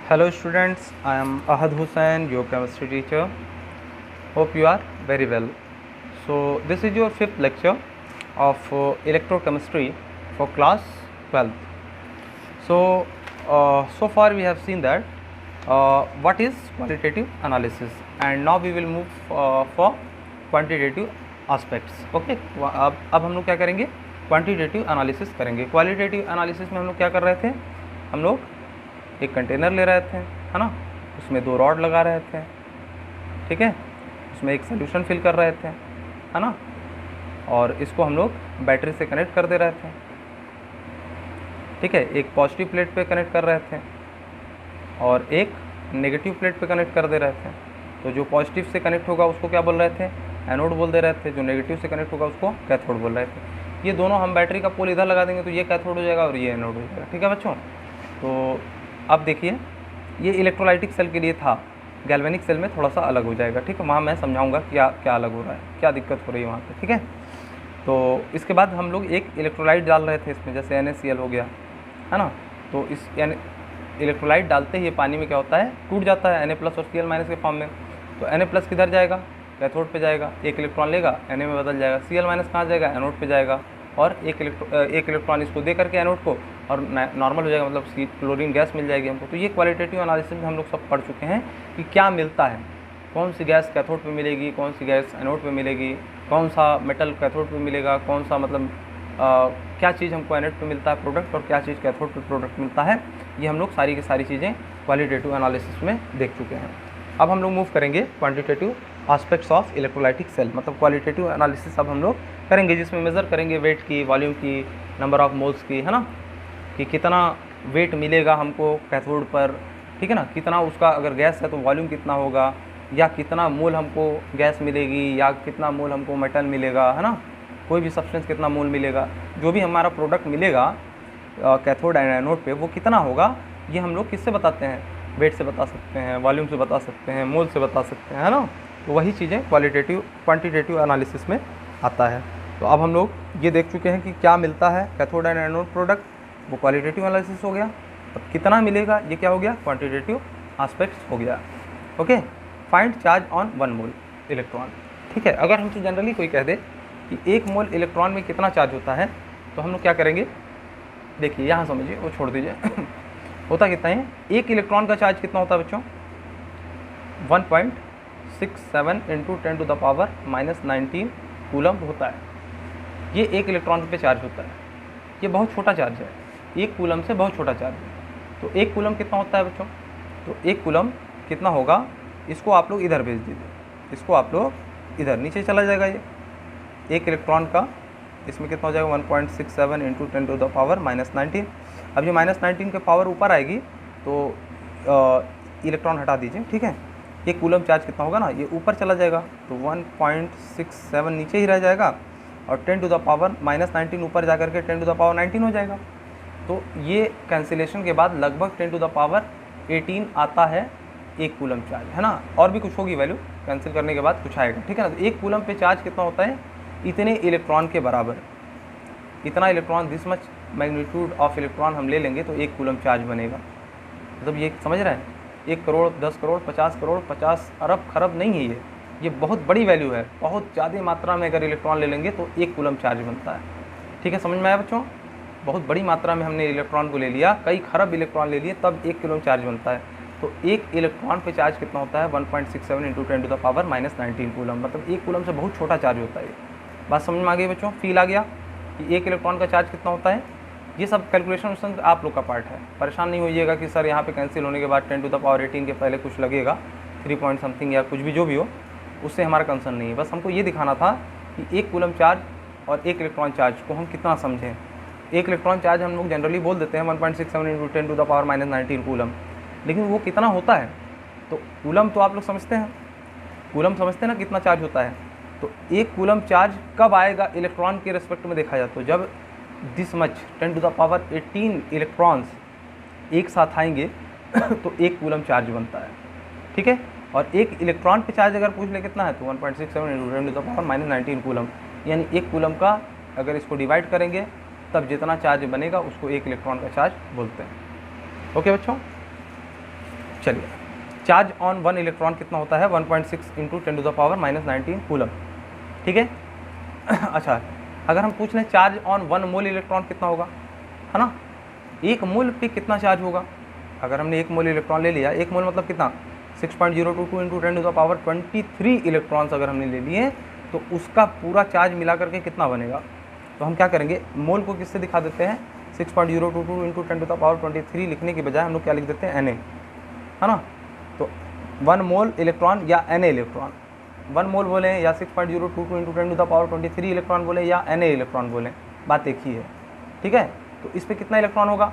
Hello students, I am Ahad Hussain, your chemistry teacher. Hope you are very well. So this is your fifth lecture of electrochemistry for class 12th. So far we have seen that what is qualitative analysis, and now we will move for quantitative aspects. Okay, अब हम लोग क्या करेंगे, quantitative analysis करेंगे. Qualitative analysis में हम लोग क्या कर रहे थे, हम लोग एक कंटेनर ले रहे थे, है ना, उसमें 2 रॉड लगा रहे थे, ठीक है, उसमें एक सोल्यूशन फिल कर रहे थे, है ना, और इसको हम लोग बैटरी से कनेक्ट कर दे रहे थे, ठीक है, एक पॉजिटिव प्लेट पे कनेक्ट कर रहे थे और एक नेगेटिव प्लेट पे कनेक्ट कर दे रहे थे. तो जो पॉजिटिव से कनेक्ट होगा उसको क्या बोल रहे थे, एनोड बोल दे रहे थे, जो नेगेटिव से कनेक्ट होगा उसको कैथोड बोल रहे थे. ये दोनों हम बैटरी का पोल इधर लगा देंगे तो ये कैथोड हो जाएगा और ये एनोड हो जाएगा. ठीक है बच्चों, तो अब देखिए ये इलेक्ट्रोलाइटिक सेल के लिए था, गैल्वेनिक सेल में थोड़ा सा अलग हो जाएगा. ठीक है, वहाँ मैं समझाऊंगा क्या क्या अलग हो रहा है, क्या दिक्कत हो रही है वहाँ पे. ठीक है, तो इसके बाद हम लोग एक इलेक्ट्रोलाइट डाल रहे थे इसमें, जैसे NaCl हो गया, है ना. तो इस इलेक्ट्रोलाइट डालते ही पानी में क्या होता है, टूट जाता है Na+ और Cl- के फॉर्म में. तो Na+ किधर जाएगा, कैथोड पे जाएगा, एक इलेक्ट्रॉन लेगा Na में बदल जाएगा, Cl- कहाँ जाएगा, एनोड पे जाएगा, और एक इलेक्ट्रॉन इसको दे करके एनोड को, और नॉर्मल हो जाएगा, मतलब क्लोरीन गैस मिल जाएगी हमको. तो ये क्वालिटेटिव एनालिसिस में हम लोग सब पढ़ चुके हैं कि क्या मिलता है, कौन सी गैस कैथोड पे मिलेगी, कौन सी गैस एनोड पे मिलेगी, कौन सा मेटल कैथोड पे मिलेगा, कौन सा मतलब क्या चीज़ हमको एनोड पे मिलता है प्रोडक्ट, और क्या चीज़ कैथोड पे प्रोडक्ट मिलता है. ये हम लोग सारी की सारी चीज़ें क्वालिटेटिव एनालिसिस में देख चुके हैं. अब हम लोग मूव करेंगे quantitative aspects of electrolytic cell, मतलब क्वालिटेटिव एनालिसिस अब हम लोग करेंगे, जिसमें मेज़र करेंगे वेट की, वॉल्यूम की, नंबर ऑफ मोल्स की, है ना, कि कितना वेट मिलेगा हमको कैथोड पर, ठीक है ना, कितना उसका अगर गैस है तो वॉल्यूम कितना होगा, या कितना मोल हमको गैस मिलेगी, या कितना मोल हमको मेटल मिलेगा, है ना, कोई भी सब्सटेंस कितना मोल मिलेगा, जो भी हमारा प्रोडक्ट मिलेगा कैथोड एंड एनोड पे वो कितना होगा, ये हम लोग किससे बताते हैं, वेट से बता सकते हैं, वॉल्यूम से बता सकते हैं, मोल से बता सकते हैं, है ना. तो वही चीज़ें क्वांटिटेटिव एनालिसिस में आता है. तो अब हम लोग ये देख चुके हैं कि क्या मिलता है कैथोड एंड एनोड प्रोडक्ट, वो क्वालिटेटिव एनालिसिस हो गया. अब कितना मिलेगा ये क्या हो गया, क्वांटिटेटिव एस्पेक्ट्स हो गया. Okay, find charge on 1 mole electron. ठीक है, अगर हमसे जनरली कोई कह दे कि 1 मोल इलेक्ट्रॉन में कितना चार्ज होता है, तो हम लोग क्या करेंगे, देखिए यहाँ समझिए, वो छोड़ दीजिए. होता कितना है, एक इलेक्ट्रॉन का चार्ज कितना होता है बच्चों, 1.67 × 10⁻⁻19 कूलम होता है. ये एक इलेक्ट्रॉन पे चार्ज होता है. ये बहुत छोटा चार्ज है, 1 कूलम से बहुत छोटा चार्ज है. तो 1 कूलम कितना होता है बच्चों, तो 1 कूलम कितना होगा, इसको आप लोग इधर भेज दीजिए, इसको आप लोग इधर नीचे चला जाएगा. ये 1 इलेक्ट्रॉन का इसमें कितना हो जाएगा, 1.67 × 10⁻⁻19. अब ये -19 के पावर ऊपर आएगी तो इलेक्ट्रॉन हटा दीजिए. ठीक है, 1 कूलम चार्ज कितना होगा ना, ये ऊपर चला जाएगा, तो 1.67 नीचे ही रह जाएगा, और 10⁻⁻19 ऊपर जा करके 10⁻19 हो जाएगा. तो ये कैंसिलेशन के बाद लगभग 10⁻18 आता है 1 कूलम चार्ज, है ना, और भी कुछ होगी वैल्यू, कैंसिल करने के बाद कुछ आएगा. ठीक है ना, तो 1 कूलम पे चार्ज कितना होता है, इतने इलेक्ट्रॉन के बराबर. इतना electron, this much magnitude of electron हम ले लेंगे तो 1 कूलम चार्ज बनेगा. मतलब ये समझ रहे हैं, 1 करोड़, 10 करोड़, 50 करोड़, 50 अरब खरब नहीं है ये बहुत बड़ी वैल्यू है. बहुत ज़्यादा मात्रा में अगर इलेक्ट्रॉन ले लेंगे तो 1 कूलम चार्ज बनता है. ठीक है, समझ में आया बच्चों, बहुत बड़ी मात्रा में हमने इलेक्ट्रॉन को ले लिया, कई खरब इलेक्ट्रॉन ले लिए, तब 1 कूलम चार्ज बनता है. तो 1 इलेक्ट्रॉन पे चार्ज कितना होता है, 1.67 × 10⁻⁻19 कूलम, मतलब 1 कूलम से बहुत छोटा चार्ज होता है. बात समझ में आ गई बच्चों, फील आ गया कि 1 इलेक्ट्रॉन का चार्ज कितना होता है. ये सब कैलकुलेशन आप लोग का पार्ट है, परेशान नहीं होइएगा कि सर यहाँ पे कैंसिल होने के बाद 10⁻18 के पहले कुछ लगेगा, 3 पॉइंट समथिंग या कुछ भी जो भी हो, उससे हमारा कंसर्न नहीं है. बस हमको ये दिखाना था कि 1 कूलम चार्ज और 1 इलेक्ट्रॉन चार्ज को हम कितना समझें. 1 इलेक्ट्रॉन चार्ज हम लोग जनरली बोल देते हैं 1.67 × 10⁻⁻19 कूलम, लेकिन वो कितना होता है, तो कूलम तो आप लोग समझते हैं, कूलम समझते हैं ना कितना चार्ज होता है. तो 1 कूलम चार्ज कब आएगा इलेक्ट्रॉन के रिस्पेक्ट में देखा जाए तो जब दिस मच 10⁻18 इलेक्ट्रॉन्स एक साथ आएंगे तो 1 कूलम चार्ज बनता है. ठीक है, और 1 इलेक्ट्रॉन पे चार्ज अगर पूछ ले कितना है तो 1.67 × 10⁻⁻19 कूलम, यानी 1 कूलम का अगर इसको डिवाइड करेंगे तब जितना चार्ज बनेगा उसको 1 इलेक्ट्रॉन का चार्ज बोलते हैं. ओके बच्चों, चलिए, चार्ज ऑन 1 इलेक्ट्रॉन कितना होता है 1.6 इंटू 10⁻⁻19 कूलम, ठीक है। अच्छा, अगर हम पूछ लें चार्ज ऑन 1 मोल इलेक्ट्रॉन कितना होगा, है ना, 1 मोल पे कितना चार्ज होगा। अगर हमने 1 मोल इलेक्ट्रॉन ले लिया, 1 मोल मतलब कितना 6.022 इंटू 10⁻23 इलेक्ट्रॉन्स अगर हमने ले लिए तो उसका पूरा चार्ज मिला करके कितना बनेगा। तो हम क्या करेंगे, मोल को किससे दिखा देते हैं, 6.022 इंटू 10⁻23 लिखने की बजाय हम लोग क्या लिख देते हैं Na, है ना। तो 1 मोल इलेक्ट्रॉन या Na इलेक्ट्रॉन, 1 मोल बोलें या 6.022 इंटू 10⁻23 इलेक्ट्रॉन बोलें या Na इलेक्ट्रॉन बोलें, बात एक ही है, ठीक है। तो इस पर कितना इलेक्ट्रॉन होगा,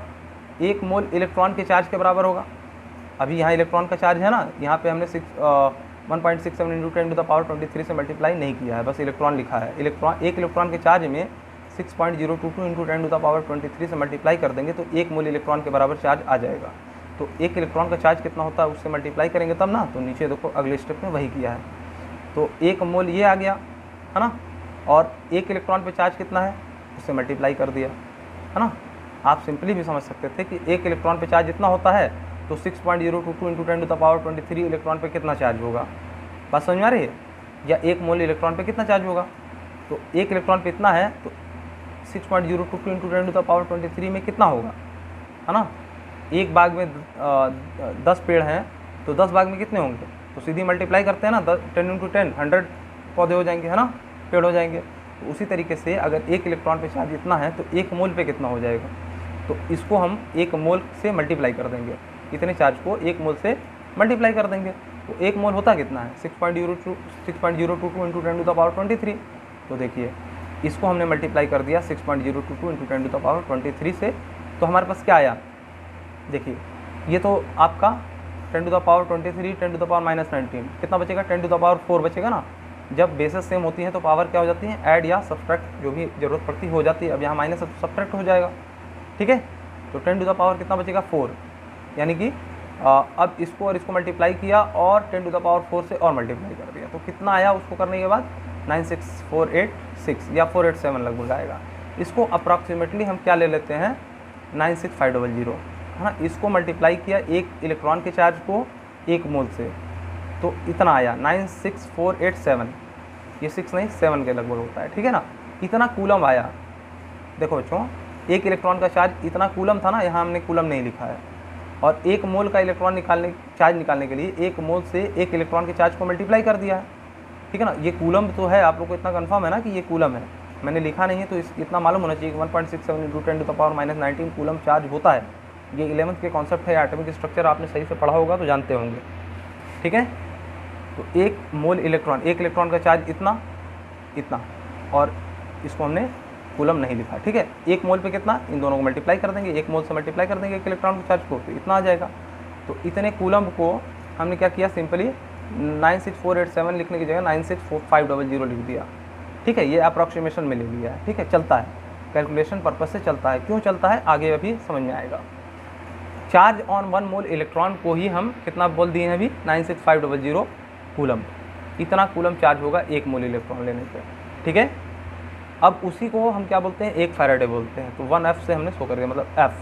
1 मोल इलेक्ट्रॉन के चार्ज के बराबर होगा। अभी यहाँ इलेक्ट्रॉन का चार्ज है ना, यहाँ पे हमने 1.67 इंटू 10⁻23 से मल्टीप्लाई नहीं किया है, बस इलेक्ट्रॉन लिखा है। एक इलेक्ट्रॉन के चार्ज में 6.022 इंटू 10⁻23 से मल्टीप्लाई कर देंगे तो 1 मोल इलेक्ट्रॉन के बराबर चार्ज आ जाएगा। तो 1 इलेक्ट्रॉन का चार्ज कितना होता है उससे मल्टीप्लाई करेंगे तब ना, तो नीचे देखो अगले स्टेप में वही किया है। तो 1 मोल ये आ गया, है ना, और 1 इलेक्ट्रॉन पे चार्ज कितना है उससे मल्टीप्लाई कर दिया, है ना। आप सिंपली भी समझ सकते थे कि 1 इलेक्ट्रॉन पे चार्ज जितना होता है तो 6.022 इंटू 10⁻23 इलेक्ट्रॉन पे कितना चार्ज होगा, बात समझ में आ रही है। या 1 मोल इलेक्ट्रॉन पे कितना चार्ज होगा, तो 1 इलेक्ट्रॉन पे इतना है तो 6.022 इंटू 10⁻23 में कितना होगा, है ना। एक बाग में 10 पेड़ हैं तो 10 बाग में कितने होंगे, तो सीधी मल्टीप्लाई करते हैं ना, 10 इंटू 10 100 पौधे हो जाएंगे, है ना, पेड़ हो जाएंगे। तो उसी तरीके से अगर 1 इलेक्ट्रॉन पे चार्ज इतना है तो 1 मोल पे कितना हो जाएगा, तो इसको हम 1 मोल से मल्टीप्लाई कर देंगे, इतने चार्ज को 1 मोल से मल्टीप्लाई कर देंगे। तो 1 मोल होता कितना है 6.022 इंटू 10⁻23। तो देखिए इसको हमने मल्टीप्लाई कर दिया 6.022 इंटू 10⁻23 से, तो हमारे पास क्या आया, देखिए ये तो आपका 10⁻23 10⁻⁻19 कितना बचेगा 10⁻4 बचेगा ना। जब बेसेस सेम होती हैं तो पावर क्या हो जाती है, ऐड या सब्ट्रैक्ट जो भी ज़रूरत पड़ती हो जाती है। अब यहाँ माइनस है तो सब्ट्रैक्ट हो जाएगा, ठीक है। तो 10⁻ कितना बचेगा 4, यानी कि अब इसको और इसको मल्टीप्लाई किया और 10⁻4 से और मल्टीप्लाई कर दिया, तो कितना आया उसको करने के बाद 96486 या 487 लगभग आएगा। इसको अप्रॉक्सीमेटली हम क्या ले लेते हैं 96500, है ना। इसको मल्टीप्लाई किया 1 इलेक्ट्रॉन के चार्ज को 1 मोल से, तो इतना आया 96487, ये 6 नहीं 7 के लगभग होता है, ठीक है ना। इतना कूलम आया। देखो बच्चों 1 इलेक्ट्रॉन का चार्ज इतना कूलम था ना, यहाँ हमने कूलम नहीं लिखा है, और 1 मोल का इलेक्ट्रॉन चार्ज निकालने के लिए 1 मोल से 1 इलेक्ट्रॉन के चार्ज को मल्टीप्लाई कर दिया है, ठीक है ना। ये कूलम तो है, आप लोग को इतना कंफर्म है ना कि ये कूलम है, मैंने लिखा नहीं है तो इतना मालूम होना चाहिए कि 1.67 इंटू 10⁻⁻19 कूलम चार्ज होता है। ये 11th के कॉन्सेप्ट है, एटॉमिक स्ट्रक्चर आपने सही से पढ़ा होगा तो जानते होंगे, ठीक है। तो 1 मोल इलेक्ट्रॉन, 1 इलेक्ट्रॉन का चार्ज इतना, और इसको हमने कूलम नहीं लिखा, ठीक है। 1 मोल पे कितना, इन दोनों को मल्टीप्लाई कर देंगे, 1 मोल से मल्टीप्लाई कर देंगे 1 इलेक्ट्रॉन के चार्ज को, तो इतना आ जाएगा। तो इतने कूलम को हमने क्या किया, सिंपली 96487 लिखने की जगह 96500 लिख दिया, ठीक है। ये अप्रॉक्सीमेशन में ले लिया है, ठीक है, चलता है, कैलकुलेशन पर्पज से चलता है। क्यों चलता है आगे अभी समझ में आएगा। चार्ज ऑन 1 मोल इलेक्ट्रॉन को ही हम कितना बोल दिए हैं अभी 96500 कूलम, इतना कूलम चार्ज होगा 1 मोल इलेक्ट्रॉन लेने पे, ठीक है। अब उसी को हम क्या बोलते हैं 1 फैराडे बोलते हैं। तो 1F से हमने शो कर दिया, मतलब F,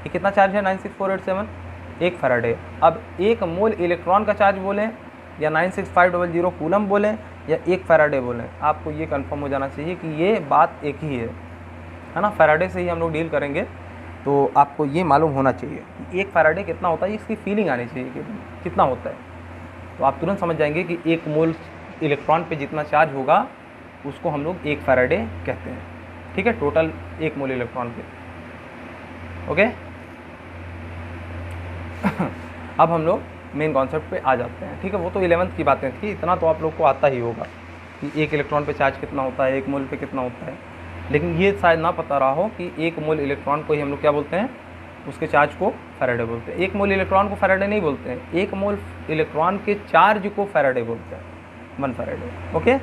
ये कितना चार्ज है 96487, 1 फैराडे। अब 1 मोल इलेक्ट्रॉन का चार्ज बोलें या 96500 कूलम बोलें या 1 फैराडे बोलें, आपको ये कंफर्म हो जाना चाहिए कि ये बात एक ही है ना। फैराडे से ही हम लोग डील करेंगे, तो आपको ये मालूम होना चाहिए कि 1 फैराडे कितना होता है, इसकी फीलिंग आनी चाहिए कि कितना होता है। तो आप तुरंत समझ जाएंगे कि 1 मोल इलेक्ट्रॉन पे जितना चार्ज होगा उसको हम लोग 1 फैराडे कहते हैं, ठीक है, टोटल 1 मोल इलेक्ट्रॉन पे, ओके। अब हम लोग मेन कॉन्सेप्ट पे आ जाते हैं, ठीक है। वो तो 11th की बातें थी, इतना तो आप लोग को आता ही होगा कि 1 इलेक्ट्रॉन पे चार्ज कितना होता है, 1 मोल पे कितना होता है। लेकिन ये शायद ना पता रहा हो कि 1 मोल इलेक्ट्रॉन को ही हम लोग क्या बोलते हैं, उसके चार्ज को फैराडे बोलते हैं। 1 मोल इलेक्ट्रॉन को फैराडे नहीं बोलते हैं, 1 मोल इलेक्ट्रॉन के चार्ज को फैराडे बोलते हैं, 1 Faraday, okay.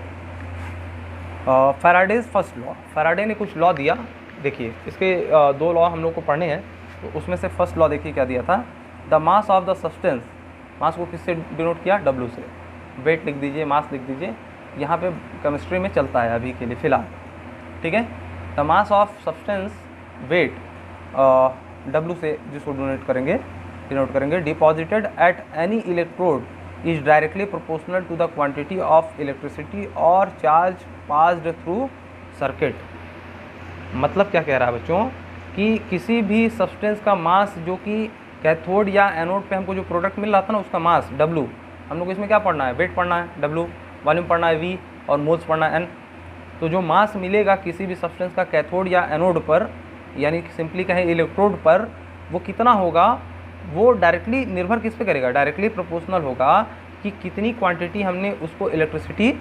Faraday's first law, Faraday ने कुछ लॉ दिया, देखिए इसके 2 लॉ हम लोग को पढ़ने हैं। तो उसमें से फर्स्ट लॉ देखिए क्या दिया था, the mass of the substance, mass को किससे डिनोट किया W से, वेट लिख दीजिए, मास लिख दीजिए, यहाँ पे केमिस्ट्री में चलता है अभी के लिए फ़िलहाल, ठीक है। The mass of substance weight W से जिसको डोनेट करेंगे डिनोट करेंगे, deposited at any electrode is directly proportional to the quantity of electricity और चार्ज पास्ड थ्रू सर्किट। मतलब क्या कह रहा है बच्चों कि किसी भी सब्सटेंस का मास जो कि कैथोड या एनोड पे हमको जो प्रोडक्ट मिल रहा था ना उसका मास W, हम लोग इसमें क्या पढ़ना है, वेट पढ़ना है W, वॉल्यूम पढ़ना है V और मोल्स पढ़ना है N। तो जो मास मिलेगा किसी भी सब्सटेंस का कैथोड या एनोड पर, यानी सिंपली कहें इलेक्ट्रोड पर, वो कितना होगा, वो डायरेक्टली निर्भर किस पे करेगा, डायरेक्टली प्रोपोर्शनल होगा कि कितनी क्वांटिटी हमने उसको इलेक्ट्रिसिटी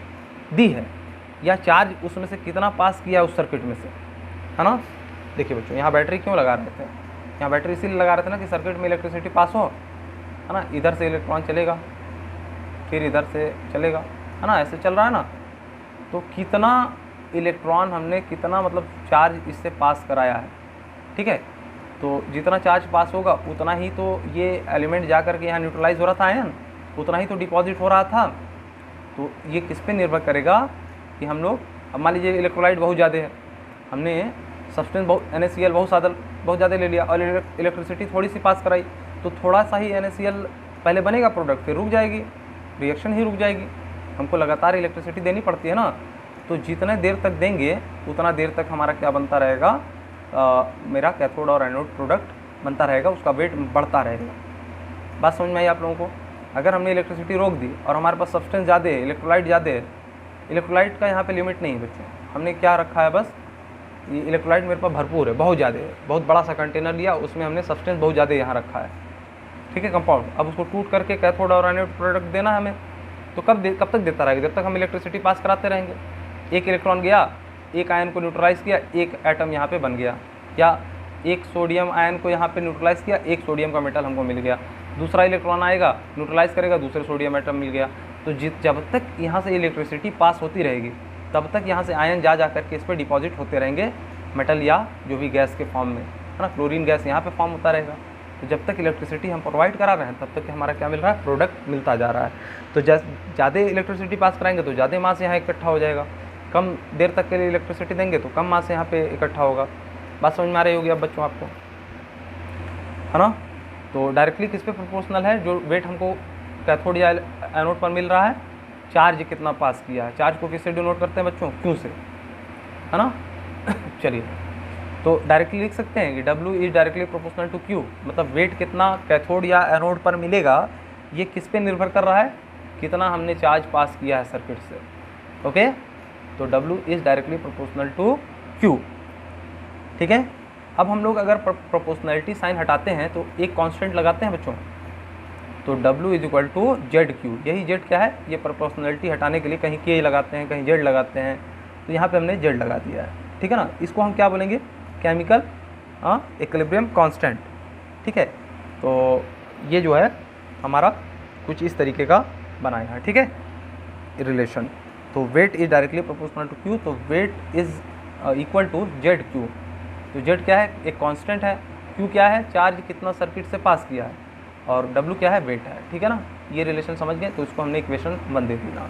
दी है या चार्ज उसमें से कितना पास किया उस सर्किट में से, है ना। देखिए बच्चों, यहाँ बैटरी क्यों लगा रहे थे, यहाँ बैटरी इसीलिए लगा रहे थे ना कि सर्किट में इलेक्ट्रिसिटी पास हो, है ना। इधर से इलेक्ट्रॉन चलेगा फिर इधर से चलेगा, है ना, ऐसे चल रहा है ना। तो कितना इलेक्ट्रॉन हमने कितना मतलब चार्ज इससे पास कराया है, ठीक है। तो जितना चार्ज पास होगा उतना ही तो ये एलिमेंट जा कर के यहाँ न्यूट्रलाइज हो रहा था आयन, उतना ही तो डिपॉजिट हो रहा था। तो ये किस पे निर्भर करेगा कि हम लोग, अब मान लीजिए इलेक्ट्रोलाइट बहुत ज़्यादा है, हमने सब्सटेंस बहुत NaCl बहुत ज़्यादा ले लिया और इलेक्ट्रिसिटी थोड़ी सी पास कराई, तो थोड़ा सा ही NaCl पहले बनेगा प्रोडक्ट, फिर रुक जाएगी, रिएक्शन ही रुक जाएगी। हमको लगातार इलेक्ट्रिसिटी देनी पड़ती है ना, तो जितने देर तक देंगे उतना देर तक हमारा क्या बनता रहेगा, मेरा कैथोड और एनोड प्रोडक्ट बनता रहेगा, उसका वेट बढ़ता रहेगा। बात समझ में आई आप लोगों को। अगर हमने इलेक्ट्रिसिटी रोक दी और हमारे पास सब्सटेंस ज़्यादा है, इलेक्ट्रोलाइट ज़्यादा है, इलेक्ट्रोलाइट का यहाँ पे लिमिट नहीं है बच्चों, हमने क्या रखा है, बस ये इलेक्ट्रोलाइट मेरे पास भरपूर है, बहुत ज़्यादा है, बहुत बड़ा सा कंटेनर लिया, उसमें हमने सब्सटेंस बहुत ज़्यादा यहाँ रखा है, ठीक है, कंपाउंड। अब उसको टूट करके कैथोड और एनोड प्रोडक्ट देना है हमें, तो कब तक देता रहेगा, जब तक हम इलेक्ट्रिसिटी पास कराते रहेंगे। एक इलेक्ट्रॉन गया, एक आयन को न्यूट्रलाइज किया, एक एटम यहाँ पे बन गया, या एक सोडियम आयन को यहाँ पे न्यूट्रलाइज किया, एक सोडियम का मेटल हमको मिल गया, दूसरा इलेक्ट्रॉन आएगा न्यूट्रलाइज करेगा, दूसरे सोडियम एटम मिल गया। तो जब तक यहाँ से इलेक्ट्रिसिटी पास होती रहेगी तब तक यहाँ से आयन जा करके इस पर डिपॉजिट होते रहेंगे, मेटल या जो भी गैस के फॉर्म में, है ना, क्लोरीन गैस यहाँ पे फॉर्म होता रहेगा। तो जब तक इलेक्ट्रिसिटी हम प्रोवाइड करा रहे हैं तब तक हमारा क्या मिल रहा है, प्रोडक्ट मिलता जा रहा है। तो ज़्यादा इलेक्ट्रिसिटी पास कराएंगे तो ज़्यादा मास यहाँ इकट्ठा हो जाएगा, कम देर तक के लिए इलेक्ट्रिसिटी देंगे तो कम मास यहाँ पे इकट्ठा होगा। बात समझ में आ रही होगी अब बच्चों आपको, है ना। तो डायरेक्टली किस पे प्रोपोर्शनल है, जो वेट हमको कैथोड या एनोड पर मिल रहा है, चार्ज कितना पास किया है। चार्ज को किससे डिनोट करते हैं बच्चों, क्यू से, है ना। चलिए, तो डायरेक्टली लिख सकते हैं कि W is directly proportional to Q, मतलब वेट कितना कैथोड या एनोड पर मिलेगा ये किस पे निर्भर कर रहा है, कितना हमने चार्ज पास किया है सर्किट से। ओके, तो W is directly proportional to Q, ठीक है। अब हम लोग अगर प्रोपोर्शनलिटी साइन हटाते हैं तो एक कांस्टेंट लगाते हैं बच्चों, तो W is equal to ZQ। यही Z क्या है, ये प्रोपोर्शनलिटी हटाने के लिए कहीं K लगाते हैं, कहीं Z लगाते हैं, तो यहाँ पे हमने Z लगा दिया है, ठीक है ना। इसको हम क्या बोलेंगे, केमिकल इक्विलिब्रियम कांस्टेंट, ठीक है। तो ये जो है हमारा कुछ इस तरीके का बनाया है, ठीक है, रिलेशन। तो weight is directly proportional to Q, तो weight is equal to ZQ। तो Z क्या है, एक कांस्टेंट है, Q क्या है, चार्ज कितना सर्किट से पास किया है, और W क्या है, वेट है, ठीक है ना। ये रिलेशन समझ गए, तो इसको हमने इक्वेशन 1 दे दी ना।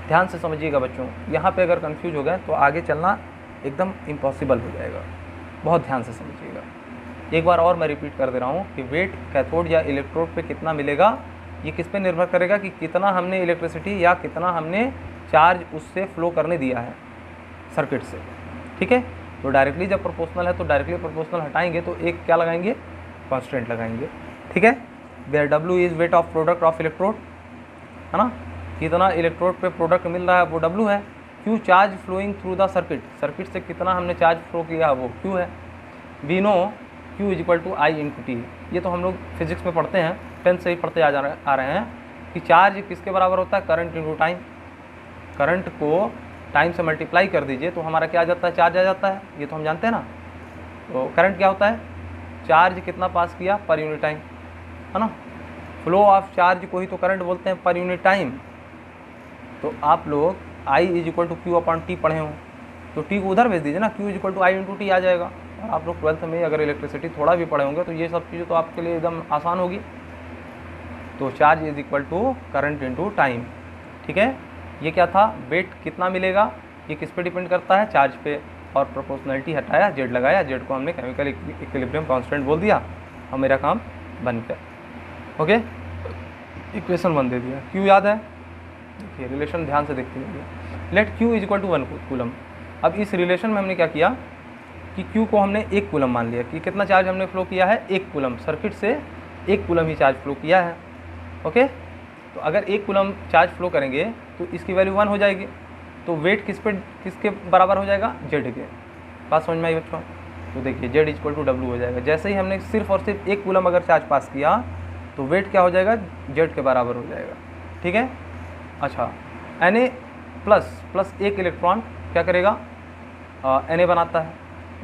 ध्यान से समझिएगा बच्चों, यहाँ पे अगर कंफ्यूज हो गए तो आगे चलना एकदम इम्पॉसिबल हो जाएगा, बहुत ध्यान से समझिएगा। एक बार और मैं रिपीट कर दे रहा हूँ कि वेट कैथोड या इलेक्ट्रोड पे कितना मिलेगा, ये किस पे निर्भर करेगा कि कितना हमने इलेक्ट्रिसिटी या कितना हमने चार्ज उससे फ्लो करने दिया है सर्किट से, ठीक है। तो डायरेक्टली जब प्रोपोर्शनल है तो डायरेक्टली प्रोपोर्शनल हटाएंगे तो एक क्या लगाएंगे, कॉन्स्टेंट लगाएंगे, ठीक है। Where W is weight of product of electrode, है ना, कितना इलेक्ट्रोड पे प्रोडक्ट मिल रहा है वो W है। Q charge flowing through the circuit, circuit से कितना हमने चार्ज फ्लो किया वो Q है। We know Q is equal to I into T. ये तो हम लोग फिजिक्स में पढ़ते हैं, 10th से ही पढ़ते आ रहे हैं कि चार्ज किसके बराबर होता है, करंट इंटू टाइम। करंट को टाइम से मल्टीप्लाई कर दीजिए तो हमारा क्या आ जाता है, चार्ज आ जाता है, ये तो हम जानते हैं ना। तो करंट क्या होता है, चार्ज कितना पास किया पर यूनिट टाइम, है ना। फ्लो ऑफ चार्ज को ही तो करंट बोलते हैं पर यूनिट टाइम। तो आप लोग I is equal to Q upon T पढ़े हों तो टी को उधर भेज दीजिए ना, Q is equal to I into t आ जाएगा। और आप लोग 12th में अगर इलेक्ट्रिसिटी थोड़ा भी पढ़े होंगे तो ये सब चीज़ें तो आपके लिए एकदम आसान होगी। तो charge is equal to current into time, ठीक है। ये क्या था, वेट कितना मिलेगा, ये किस पे डिपेंड करता है, चार्ज पे। और प्रोपोर्शनलिटी हटाया, Z लगाया, Z को हमने केमिकल इक्विलिब्रियम कांस्टेंट बोल दिया और मेरा काम बन गया। ओके, इक्वेशन 1 दे दिया। क्यू याद है, देखिए रिलेशन ध्यान से देखते हैं, let Q is equal to 1 coulomb. अब इस रिलेशन में हमने क्या किया कि क्यू को हमने 1 कूलम मान लिया कि कितना चार्ज हमने फ्लो किया है, 1 कूलम, सर्किट से 1 कूलम ही चार्ज फ्लो किया है। ओके, तो अगर 1 कूलम चार्ज फ्लो करेंगे तो इसकी वैल्यू 1 हो जाएगी, तो वेट किसके बराबर हो जाएगा, जेड के। बात समझ में आई बच्चों? तो देखिए जेड इक्वल टू डब्ल्यू हो जाएगा। जैसे ही हमने सिर्फ और सिर्फ 1 कूलम अगर चार्ज पास किया तो वेट क्या हो जाएगा, जेड के बराबर हो जाएगा। ठीक है, अच्छा Na प्लस 1 इलेक्ट्रॉन क्या करेगा, Na बनाता है।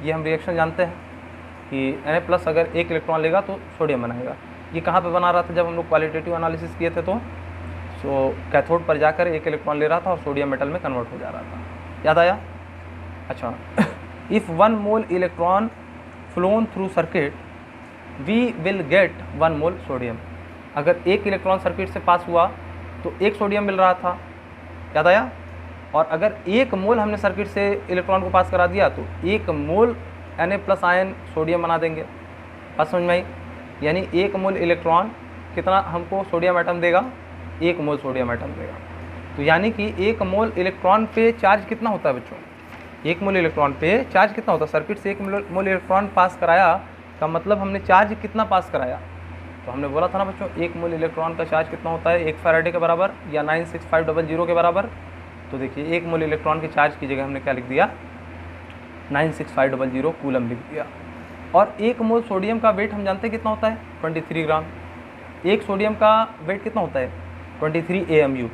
ये हम रिएक्शन जानते हैं कि Na प्लस अगर 1 इलेक्ट्रॉन लेगा तो सोडियम बनाएगा। ये कहाँ पे बना रहा था जब हम लोग क्वालिटेटिव एनालिसिस किए थे? तो कैथोड पर जाकर 1 इलेक्ट्रॉन ले रहा था और सोडियम मेटल में कन्वर्ट हो जा रहा था। याद आया? अच्छा if 1 mole electron flown through circuit we will get 1 mole sodium. अगर 1 इलेक्ट्रॉन सर्किट से पास हुआ तो 1 सोडियम मिल रहा था। याद आया? और अगर 1 मोल हमने सर्किट से इलेक्ट्रॉन को पास करा दिया तो 1 मोल Na प्लस आयन सोडियम बना देंगे। बात समझ में आई? यानी 1 मोल इलेक्ट्रॉन कितना हमको सोडियम एटम देगा, 1 मोल सोडियम एटम देगा। तो यानी कि 1 मोल इलेक्ट्रॉन पे चार्ज कितना होता है बच्चों, 1 मोल इलेक्ट्रॉन पे चार्ज कितना होता है? सर्किट से 1 मोल इलेक्ट्रॉन पास कराया का मतलब हमने चार्ज कितना पास कराया? तो हमने बोला था ना बच्चों 1 मोल इलेक्ट्रॉन का चार्ज कितना होता है, 1 फैराडे के बराबर या 96500 के बराबर। तो देखिए 1 मोल इलेक्ट्रॉन के चार्ज की जगह हमने क्या लिख दिया, 96500 कूलम लिख दिया। और 1 मोल सोडियम का वेट हम जानते हैं कितना होता है, 23 ग्राम। 1 सोडियम का वेट कितना होता है, 23 AMU।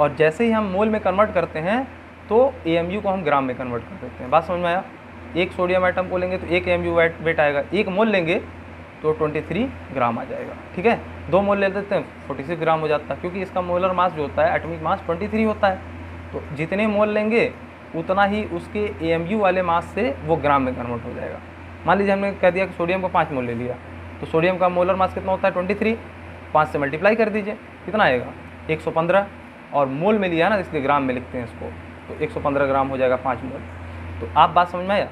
और जैसे ही हम मोल में कन्वर्ट करते हैं तो AMU को हम ग्राम में कन्वर्ट कर देते हैं। बात समझ में आया? 1 सोडियम आइटम को लेंगे तो 1 AMU वेट आएगा, 1 मोल लेंगे तो 23 ग्राम आ जाएगा। ठीक है, 2 मोल ले लेते हैं 46 ग्राम हो जाता है, क्योंकि इसका मोलर मास जो होता है, एटॉमिक मास 23 होता है। तो जितने मोल लेंगे उतना ही उसके AMU वाले मास से वो ग्राम में कन्वर्ट हो जाएगा। मान लीजिए हमने कह दिया कि सोडियम को 5 मोल ले लिया, तो सोडियम का मोलर मास कितना होता है, 23। 5 से मल्टीप्लाई कर दीजिए, कितना आएगा, 115। और मोल में लिया ना, इसलिए ग्राम में लिखते हैं इसको, तो 115 ग्राम हो जाएगा 5 मोल। तो आप बात समझ में आया?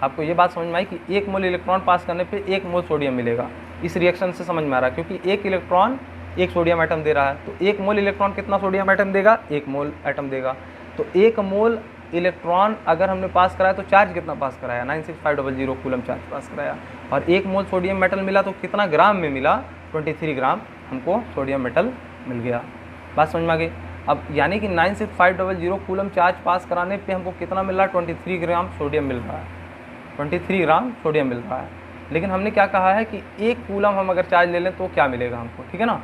आपको ये बात समझ में आई कि 1 मोल इलेक्ट्रॉन पास करने पे 1 मोल सोडियम मिलेगा। इस रिएक्शन से समझ में आ रहा है, क्योंकि 1 इलेक्ट्रॉन 1 सोडियम एटम दे रहा है, तो 1 मोल इलेक्ट्रॉन कितना सोडियम एटम देगा, 1 मोल एटम देगा। तो 1 मोल इलेक्ट्रॉन अगर हमने पास कराया तो चार्ज कितना पास कराया, 96500 कूलम चार्ज पास कराया। और 1 मोल सोडियम मेटल मिला तो कितना ग्राम में मिला, 23 ग्राम हमको सोडियम मेटल मिल गया। बात समझ में आ गई? अब यानी कि 96500 कूलम चार्ज पास कराने पे हमको कितना मिल रहा है, 23 ग्राम सोडियम मिल रहा है, 23 ग्राम सोडियम मिल रहा है। लेकिन हमने क्या कहा है कि 1 कूलम हम अगर चार्ज ले लें तो क्या मिलेगा हमको, ठीक है ना?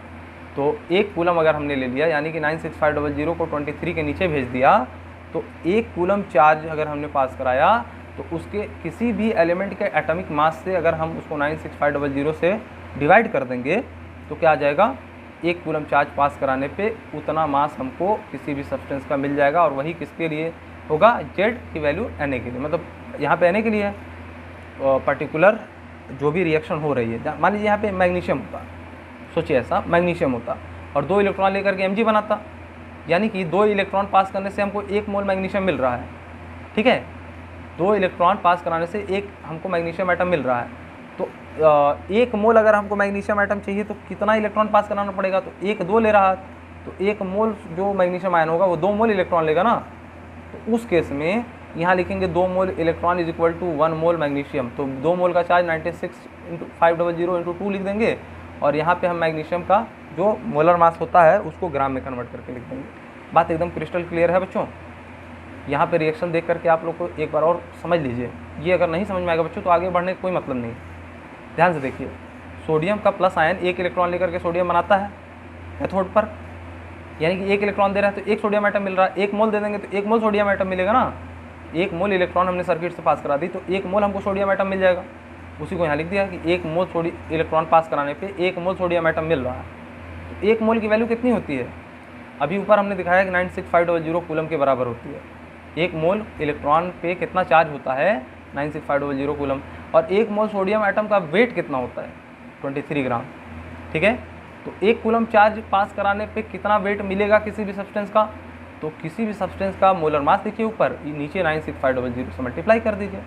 तो 1 कूलम अगर हमने ले लिया, यानी कि 96500 को 23 के नीचे भेज दिया, तो 1 कूलम चार्ज अगर हमने पास कराया तो उसके किसी भी एलिमेंट के एटॉमिक मास से अगर हम उसको 96500 से डिवाइड कर देंगे तो क्या आ जाएगा, 1 कूलम चार्ज पास कराने पे उतना मास हमको किसी भी सब्सटेंस का मिल जाएगा। और वही किसके लिए होगा, जेड की वैल्यू Na के लिए, मतलब यहाँ पे Na के लिए है पर्टिकुलर जो भी रिएक्शन हो रही है। मान लीजिए यहाँ पे मैग्नीशियम होता, सोचिए ऐसा मैग्नीशियम होता और 2 इलेक्ट्रॉन लेकर के Mg बनाता, यानी कि 2 इलेक्ट्रॉन पास करने से हमको 1 मोल मैग्नीशियम मिल रहा है। ठीक है, 2 इलेक्ट्रॉन पास कराने से 1 हमको मैग्नीशियम एटम मिल रहा है। तो 1 मोल अगर हमको मैग्नीशियम एटम चाहिए तो कितना इलेक्ट्रॉन पास कराना पड़ेगा, तो 1 2 ले रहा है, तो 1 मोल जो मैग्नीशियम आयन होगा वो 2 मोल इलेक्ट्रॉन लेगा ना। तो उस केस में यहाँ लिखेंगे 2 mole electron is equal to 1 mole magnesium. तो 2 मोल का चार्ज 96/500 लिख देंगे, और यहाँ पे हम मैग्नीशियम का जो मोलर मास होता है उसको ग्राम में कन्वर्ट करके लिख देंगे। बात एकदम क्रिस्टल क्लियर है बच्चों? यहाँ पे रिएक्शन देख करके आप लोग को एक बार और समझ लीजिए। ये अगर नहीं समझ में आएगा बच्चों तो आगे बढ़ने का कोई मतलब नहीं। ध्यान से देखिए, सोडियम का प्लस आयन 1 इलेक्ट्रॉन लेकर के सोडियम बनाता है कैथोड पर, यानी कि 1 इलेक्ट्रॉन दे रहा है तो 1 सोडियम एटम मिल रहा है। 1 मोल दे देंगे तो 1 मोल सोडियम एटम मिलेगा ना। 1 मोल इलेक्ट्रॉन हमने सर्किट से पास करा दी तो 1 मोल हमको सोडियम एटम मिल जाएगा। उसी को यहाँ लिख दिया कि 1 मोल इलेक्ट्रॉन पास कराने पे 1 मोल सोडियम एटम मिल रहा है। तो 1 मोल की वैल्यू कितनी होती है, अभी ऊपर हमने दिखाया कि 96500 कूलम के बराबर होती है। 1 मोल इलेक्ट्रॉन पे कितना चार्ज होता है, 96500 कूलम। और 1 मोल सोडियम एटम का वेट कितना होता है, 23 ग्राम। ठीक है, तो 1 कूलम चार्ज पास कराने पे कितना वेट मिलेगा किसी भी सब्सटेंस का, तो किसी भी सब्सटेंस का मोलर मास देखिए ऊपर, नीचे 96500 से मल्टीप्लाई कर दीजिए।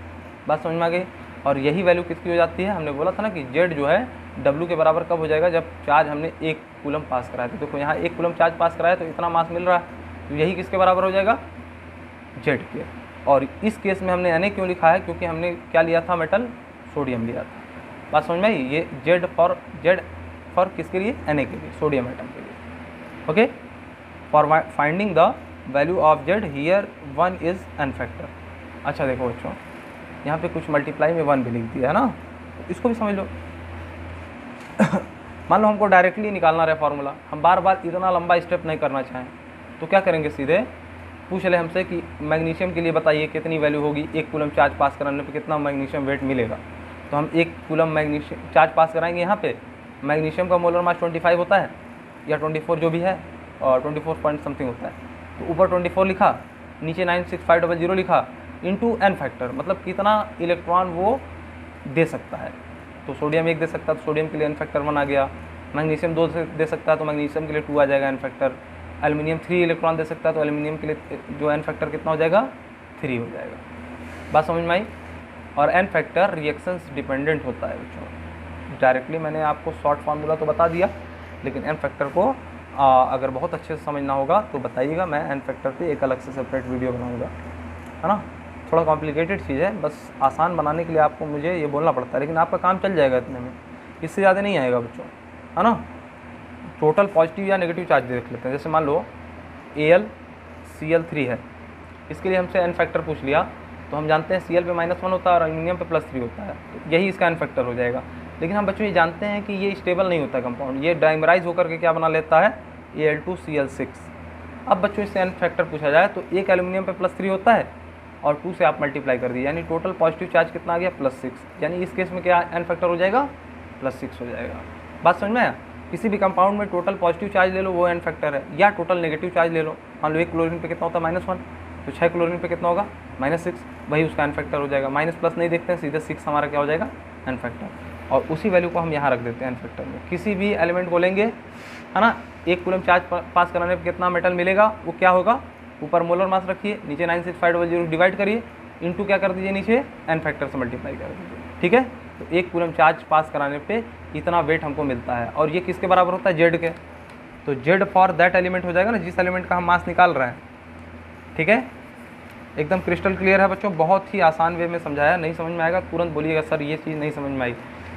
बात समझ में आ गई? और यही वैल्यू किसकी हो जाती है, हमने बोला था ना कि जेड जो है W के बराबर कब हो जाएगा, जब चार्ज हमने 1 कूलम पास कराया। तो देखो यहाँ 1 कूलम चार्ज पास कराया तो इतना मास मिल रहा है, तो यही किसके बराबर हो जाएगा, Z के। और इस केस में हमने Na क्यों लिखा है, क्योंकि हमने क्या लिया था, मेटल सोडियम लिया था। बात समझ में आई, ये Z फॉर किसके लिए, Na के लिए, सोडियम एटम के लिए। Okay, for finding the value of Z here 1 is n factor. अच्छा देखो बच्चों, यहाँ पे कुछ मल्टीप्लाई में 1 भी लिख दिया है ना, तो इसको भी समझ लो। मान लो हमको डायरेक्टली निकालना रहा फार्मूला, हम बार बार इतना लंबा स्टेप नहीं करना चाहें, तो क्या करेंगे, सीधे पूछ ले हमसे कि मैग्नीशियम के लिए बताइए कितनी वैल्यू होगी, 1 कूलम चार्ज पास कराने पे कितना मैग्नीशियम वेट मिलेगा। तो हम 1 कूलम मैग्नीशियम चार्ज पास कराएंगे, यहाँ पे मैग्नीशियम का मोलर मास 25 होता है या 24 जो भी है, और 24 पॉइंट समथिंग होता है। तो ऊपर 24 लिखा, नीचे 96500 लिखा, इंटू n फैक्टर, मतलब कितना इलेक्ट्रॉन वो दे सकता है। तो सोडियम 1 दे सकता है तो सोडियम के लिए n फैक्टर 1 आ गया, मैग्नीशियम 2 दे सकता है तो मैग्नीशियम के लिए 2 आ जाएगा n फैक्टर, एल्युमिनियम 3 इलेक्ट्रॉन दे सकता है तो एल्युमिनियम के लिए जो n फैक्टर कितना हो जाएगा, 3 हो जाएगा। बात समझ में आई। और n फैक्टर रिएक्शंस डिपेंडेंट होता है बच्चों। डायरेक्टली मैंने आपको शॉर्ट फार्मूला तो बता दिया, लेकिन n फैक्टर को अगर बहुत अच्छे से समझना होगा तो बताइएगा, मैं n फैक्टर पे एक अलग से सेपरेट वीडियो बनाऊँगा, है ना। थोड़ा कॉम्प्लिकेटेड चीज़ है, बस आसान बनाने के लिए आपको मुझे ये बोलना पड़ता है, लेकिन आपका काम चल जाएगा इतने में, इससे ज़्यादा नहीं आएगा बच्चों, है ना। टोटल पॉजिटिव या नेगेटिव चार्ज देख लेते हैं। जैसे मान लो AlCl3 है, इसके लिए हमसे n फैक्टर पूछ लिया, तो हम जानते हैं Cl पे -1 होता है और एल्युमिनियम पे +3 होता है, तो यही इसका n फैक्टर हो जाएगा। लेकिन हम बच्चों ये जानते हैं कि ये स्टेबल नहीं होता कंपाउंड, ये डाइमराइज होकर के क्या बना लेता है, Al2Cl6। अब बच्चों इससे n फैक्टर पूछा जाए तो एक एल्युमिनियम पे +3 होता है और 2 से आप मल्टीप्लाई कर दिए, यानी टोटल पॉजिटिव चार्ज कितना आ गया, +6। यानी इस केस में क्या n फैक्टर हो जाएगा, +6 हो जाएगा। बात समझ में आया। किसी भी कंपाउंड में टोटल पॉजिटिव चार्ज ले लो वो n फैक्टर है, या टोटल नेगेटिव चार्ज ले लो। मान लो 1 क्लोरीन पे कितना होता है, -1, तो 6 क्लोरीन पे कितना होगा, -6, वही उसका n फैक्टर हो जाएगा। माइनस प्लस नहीं देखते हैं, सीधे 6 हमारा क्या हो जाएगा, n फैक्टर। और उसी वैल्यू को हम यहाँ रख देते हैं n फैक्टर में। किसी भी एलिमेंट को लेंगे, है ना, 1 कूलम चार्ज पास कराने पर कितना मेटल मिलेगा, वो क्या होगा, ऊपर मोलर मास रखिए, नीचे 96500 डिवाइड करिए, इंटू क्या कर दीजिए, नीचे n फैक्टर से मल्टीप्लाई कर दीजिए, ठीक है। तो 1 कूलम चार्ज पास कराने पे इतना वेट हमको मिलता है, और ये किसके बराबर होता है, Z के। तो Z फॉर दैट एलिमेंट हो जाएगा ना, जिस एलिमेंट का हम मास निकाल रहे हैं, ठीक है। एकदम क्रिस्टल क्लियर है बच्चों, बहुत ही आसान वे में समझाया। नहीं समझ में आएगा तुरंत बोलिएगा सर ये चीज़ नहीं समझ में आई,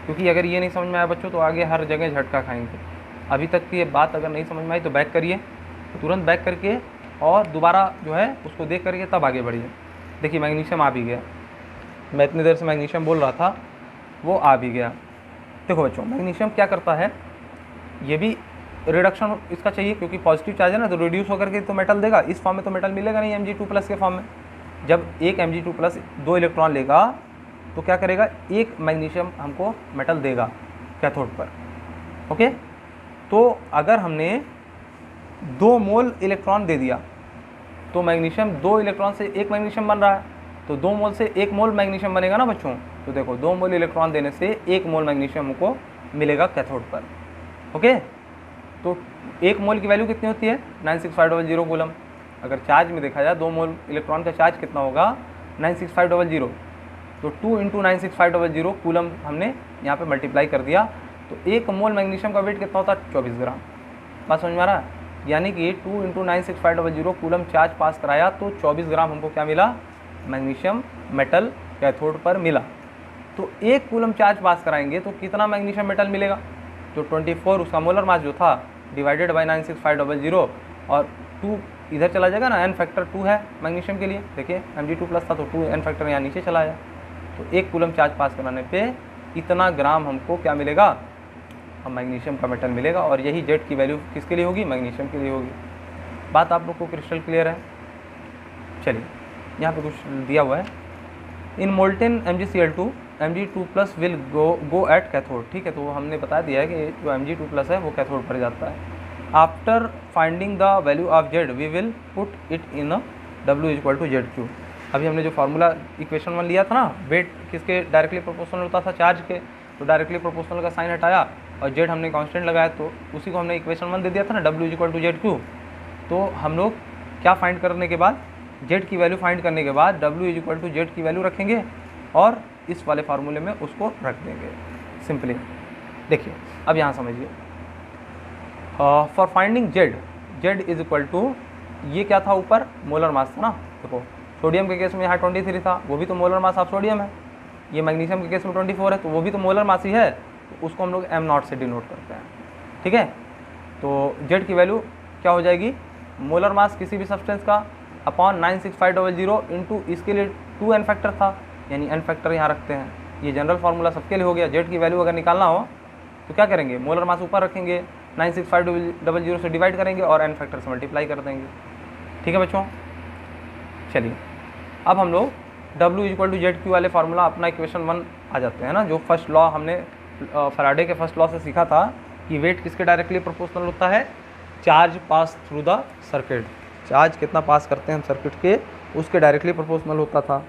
क्योंकि अगर ये नहीं समझ में आया बच्चों तो आगे हर जगह झटका खाएंगे। अभी तक की ये बात अगर नहीं समझ में आई तो बैक करिए, तो तुरंत बैक करके और दोबारा जो है उसको देख करके तब आगे बढ़िए। देखिए मैग्नीशियम आ भी गया, मैं इतनी देर से मैग्नीशियम बोल रहा था, वो आ भी गया। देखो बच्चों मैग्नीशियम क्या करता है, ये भी रिडक्शन इसका चाहिए, क्योंकि पॉजिटिव चार्ज है ना, तो रिड्यूस होकर के तो मेटल देगा। इस फॉर्म में तो मेटल मिलेगा नहीं Mg2+ के फॉर्म में। जब एक Mg2+ 2 इलेक्ट्रॉन लेगा तो क्या करेगा, एक मैग्नीशियम हमको मेटल देगा कैथोड पर, ओके। तो अगर हमने 2 मोल इलेक्ट्रॉन दे दिया तो मैग्नीशियम 2 इलेक्ट्रॉन से 1 मैग्नीशियम बन रहा है, तो 2 मोल से 1 मोल मैग्नीशियम बनेगा ना बच्चों। तो देखो 2 मोल इलेक्ट्रॉन देने से 1 मोल मैग्नीशियम को मिलेगा कैथोड पर, ओके। तो 1 मोल की वैल्यू कितनी होती है, 96500 कूलम। अगर चार्ज में देखा जाए 2 मोल इलेक्ट्रॉन का चार्ज कितना होगा, 96500, तो 2 × 96500 कूलम हमने यहाँ पे मल्टीप्लाई कर दिया, तो 1 मोल मैग्नीशियम का वेट कितना होता है, 24 ग्राम। बात समझ में आ रहा है। यानी कि 2 × 96500 कूलम चार्ज पास कराया तो 24 ग्राम हमको क्या मिला, मैग्नीशियम मेटल कैथोड पर मिला। तो 1 कूलम चार्ज पास कराएंगे तो कितना मैग्नीशियम मेटल मिलेगा, तो 24 उसका मोलर मास जो था डिवाइडेड बाई 96500, और 2 इधर चला जाएगा ना, n फैक्टर 2 है मैग्नीशियम के लिए। देखिए Mg2+ था तो 2 n फैक्टर यहाँ नीचे चला आया। तो 1 कूलम चार्ज पास कराने पे इतना ग्राम हमको क्या मिलेगा, हम मैग्नीशियम का मेटल मिलेगा। और यही Z की वैल्यू किसके लिए होगी, मैग्नीशियम के लिए होगी। बात आप लोग को क्रिस्टल क्लियर है। चलिए यहाँ पे कुछ दिया हुआ है, in molten MgCl2 Mg2+ will go at cathode, ठीक है। तो हमने बता दिया है कि जो Mg2+ है वो कैथोड पर जाता है। After finding the value of Z we will put it in W = ZQ। अभी हमने जो फार्मूला इक्वेशन 1 लिया था ना, वेट किसके डायरेक्टली प्रोपोर्शनल होता था, चार्ज के, तो डायरेक्टली प्रोपोर्शनल का साइन हटाया और Z हमने कांस्टेंट लगाया, तो उसी को हमने इक्वेशन 1 दे दिया था ना, W = ZQ। तो हम लोग क्या फाइंड करने के बाद, Z की वैल्यू फाइंड करने के बाद W = Z की वैल्यू रखेंगे और इस वाले फार्मूले में उसको रख देंगे सिंपली। देखिए अब यहाँ समझिए, for finding Z is equal to, ये क्या था ऊपर, मोलर मास था ना। देखो सोडियम के केस में यहाँ 23 था, वो भी तो मोलर मास ऑफ सोडियम है। ये मैग्नीशियम के केस में 24 है, तो वो भी तो मोलर मास ही है, तो उसको हम लोग m0 से डिनोट करते हैं। ठीक है, तो जेड की वैल्यू क्या हो जाएगी, मोलर मास किसी भी सब्सटेंस का अपॉन 96500 इंटू, इसके लिए 2 n फैक्टर था, यानी n फैक्टर यहाँ रखते हैं। ये जनरल फार्मूला सबके लिए हो गया। जेड की वैल्यू अगर निकालना हो तो क्या करेंगे, मोलर मास ऊपर रखेंगे, 96500 से डिवाइड करेंगे और n फैक्टर से मल्टीप्लाई कर देंगे। ठीक है बच्चों, चलिए अब हम लोग W equal to Z Q वाले फार्मूला अपना इक्वेशन 1 आ जाते हैं ना, जो फर्स्ट लॉ हमने फैराडे के फर्स्ट लॉ से सीखा था कि वेट किसके डायरेक्टली प्रोपोर्शनल होता है, charge pass through the circuit. Charge कितना पास करते हैं हम सर्किट के, उसके डायरेक्टली प्रोपोर्शनल होता था।